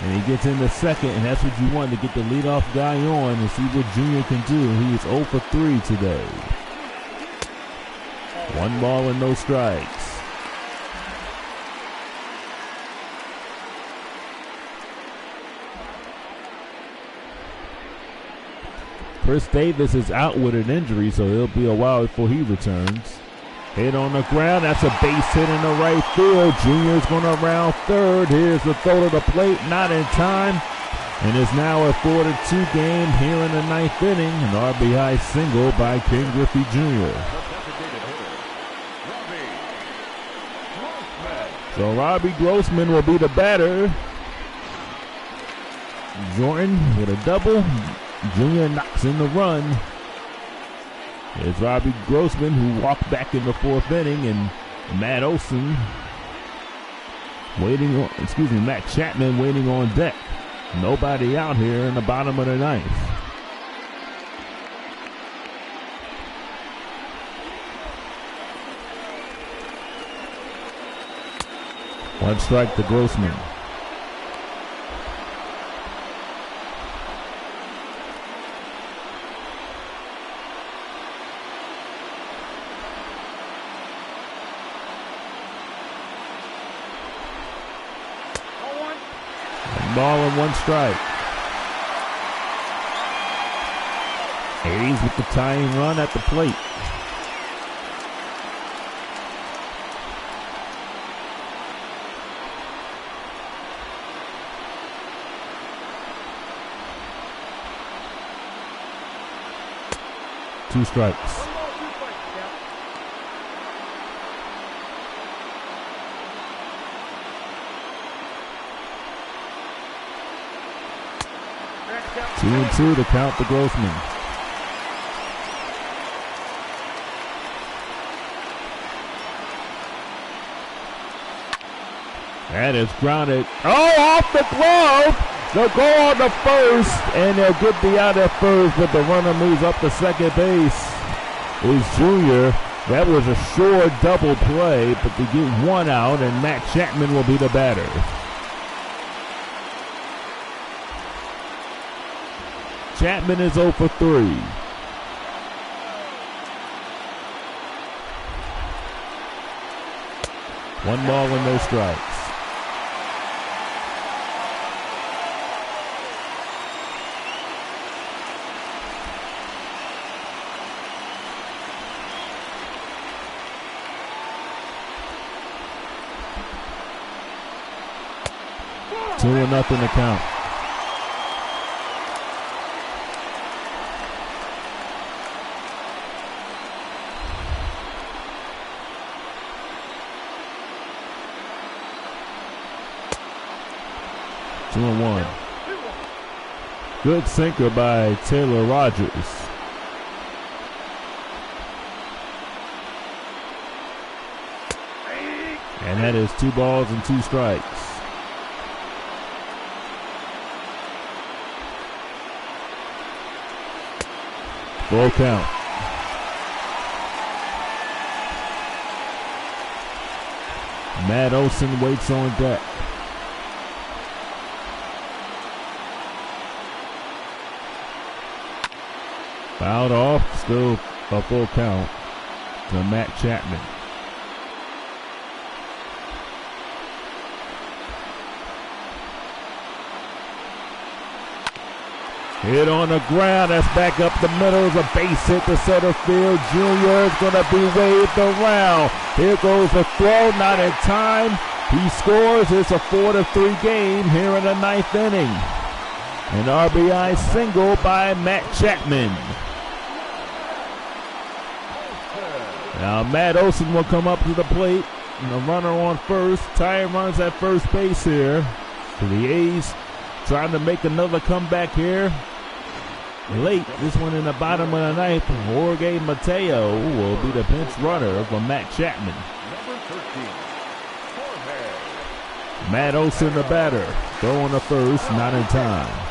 And he gets into second, and that's what you want, to get the leadoff guy on and see what Jr. can do. He is 0 for 3 today. 1 ball and no strikes. Chris Davis is out with an injury, so it'll be a while before he returns. Hit on the ground. That's a base hit in the right field. Junior's going to round third. Here's the throw to the plate. Not in time. And it's now a 4-2 game here in the 9th inning. An RBI single by Ken Griffey Jr. So Robbie Grossman will be the batter. Jordan with a double. Junior knocks in the run. It's Robbie Grossman who walked back in the 4th inning, and Matt Olson Matt Chapman waiting on deck. Nobody out here in the bottom of the 9th. One strike to Grossman. Ball and 1 strike. Hayes with the tying run at the plate. Two strikes. Two and two to count the Grossman. That is grounded. Oh, off the glove. They'll go on the first, and they'll get the out at first, but the runner moves up to second base. Is Junior. That was a short double play, but they get 1 out, and Matt Chapman will be the batter. Chapman is 0 for 3. One ball and no strikes. Two and nothing to count. Two and one. Good sinker by Taylor Rogers. And that is 2 balls and 2 strikes. Full count. Matt Olson waits on deck. Fouled off, still a full count to Matt Chapman. Hit on the ground, that's back up the middle, is a base hit to center field. Junior is going to be waved around. Here goes the throw, not in time. He scores, it's a 4-3 game here in the 9th inning. An RBI single by Matt Chapman. Now Matt Olson will come up to the plate. And the runner on first. Ty runs at first base here. For the A's trying to make another comeback here. Late, this one in the bottom of the 9th. Jorge Mateo will be the pinch runner for Matt Chapman. Number 13, Jorge. Matt Olson the batter. Throwing the first, not in time.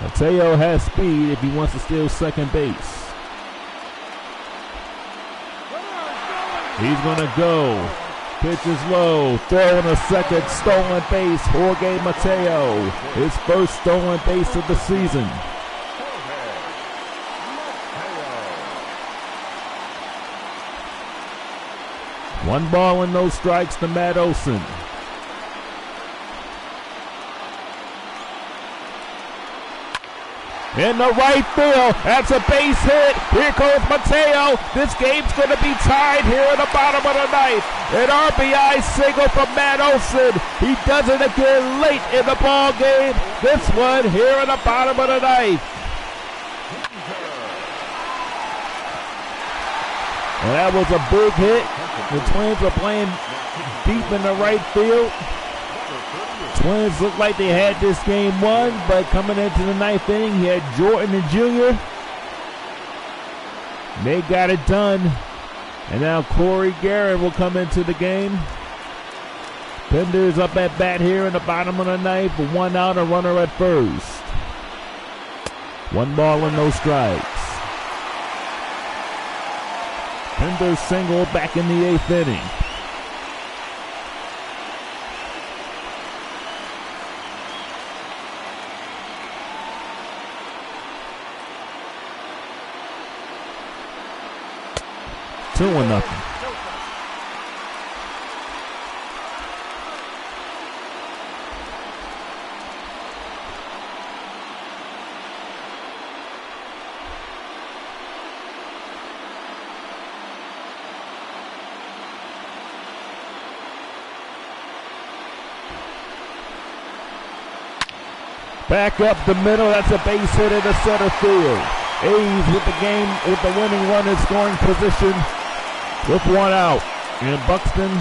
Mateo has speed if he wants to steal second base. He's going to go. Pitch is low. Throwing a second stolen base. Jorge Mateo. His first stolen base of the season. One ball and no strikes to Matt Olson. In the right field, that's a base hit. Here goes Mateo. This game's going to be tied here in the bottom of the 9th. An RBI single from Matt Olson. He does it again late in the ball game. This one here in the bottom of the 9th. And that was a big hit. The Twins are playing deep in the right field. Twins look like they had this game won, but coming into the 9th inning, he had Jordan and Junior. They got it done. And now Corey Garrett will come into the game. Pender's up at bat here in the bottom of the 9th. 1 out, a runner at first. 1 ball and no strikes. Pender single back in the 8th inning. Two and nothing. Back up the middle, that's a base hit into center field. A's with the game, with the winning run in scoring position with 1 out. And Buxton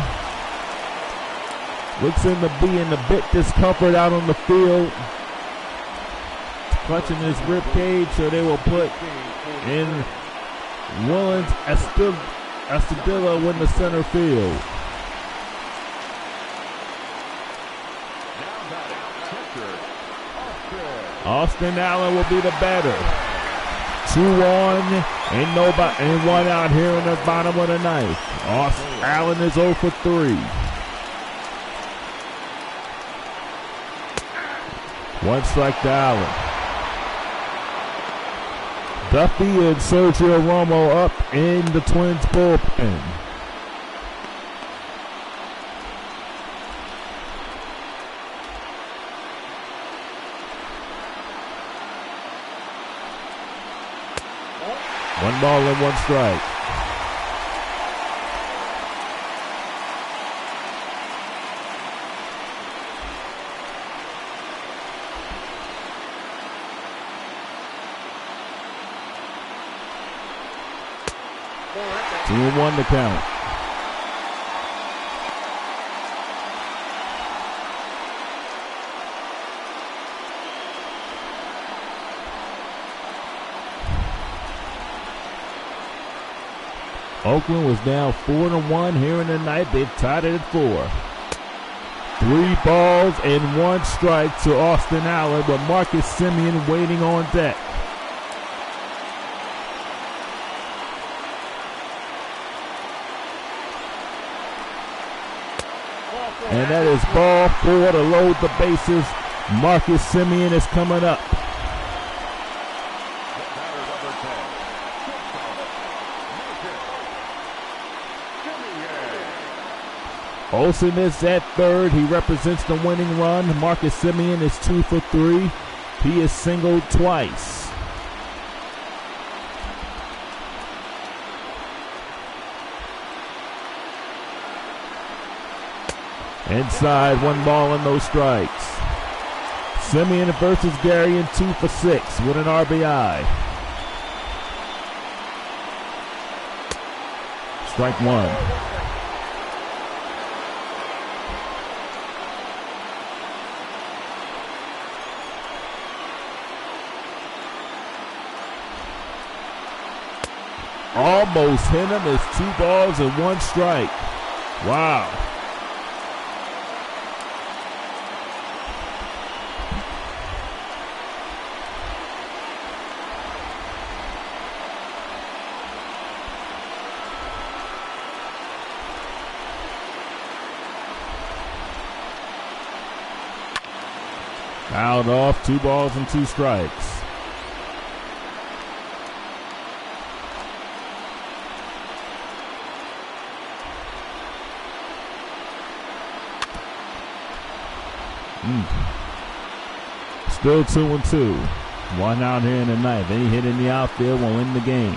looks to be in a bit discomfort out on the field. Clutching his rib cage, so they will put in Willens Astudillo in the center field. Austin Allen will be the batter. 2 on and 1 out here in the bottom of the 9th. Austin Allen is 0 for 3. 1 strike to Allen. Duffy and Sergio Romo up in the Twins bullpen. One ball and 1 strike. Two and 1 to count. Oakland was down 4-1 here in the ninth. They've tied it at 4. 3 balls and 1 strike to Austin Allen with Marcus Semien waiting on deck. And that is ball 4 to load the bases. Marcus Semien is coming up. Olsen is at third. He represents the winning run. Marcus Semien is 2 for 3. He is singled twice. Inside, 1 ball and no strikes. Semien versus Garion, 2 for 6 with an RBI. Strike 1. Almost hit him. It's 2 balls and 1 strike. Wow. Fouled off, 2 balls and 2 strikes. Still 2-2. 1 out here in the ninth. Any hit in the outfield will win the game.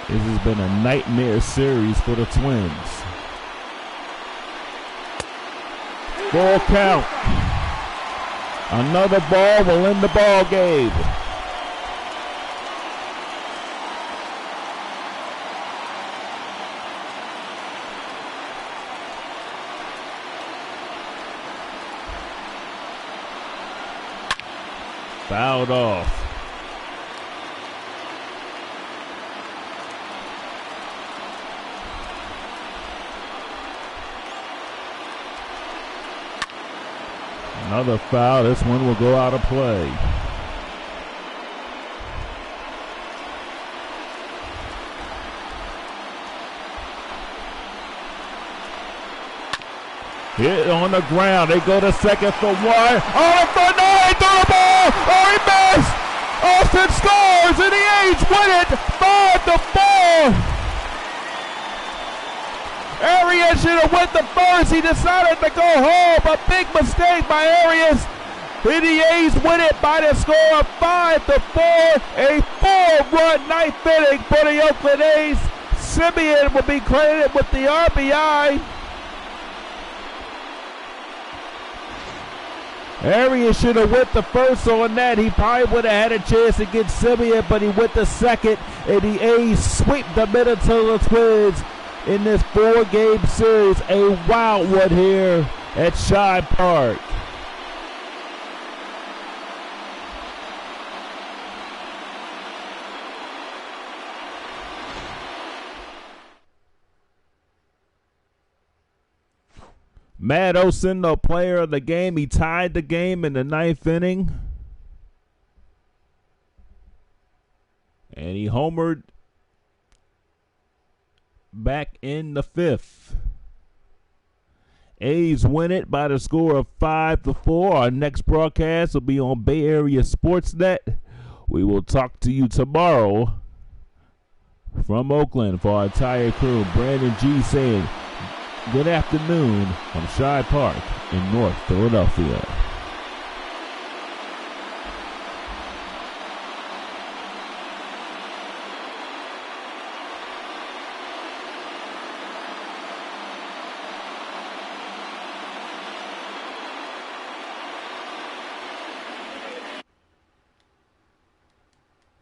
This has been a nightmare series for the Twins. Full count. Another ball will end the ball game. Fouled off. Another foul. This one will go out of play. Hit on the ground. They go to second for 1. Oh, for 9 through the ball. Oh, he missed. Austin scores, and the A's win it 5-4. Arias should have went the first. He decided to go home. A big mistake by Arias. And the A's win it by the score of 5-4. A 4-run ninth inning for the Oakland A's. Semien will be credited with the RBI. Arias should have went the first on that. He probably would have had a chance against Semien, but he went the second, and the A's sweep the Minnesota Twins in this 4-game series. A wild one here at Shibe Park. Matt Olsen, the player of the game. He tied the game in the 9th inning. And he homered back in the 5th. A's win it by the score of 5-4. Our next broadcast will be on Bay Area Sportsnet. We will talk to you tomorrow from Oakland for our entire crew. Brandon G saying good afternoon from Shibe Park in North Philadelphia.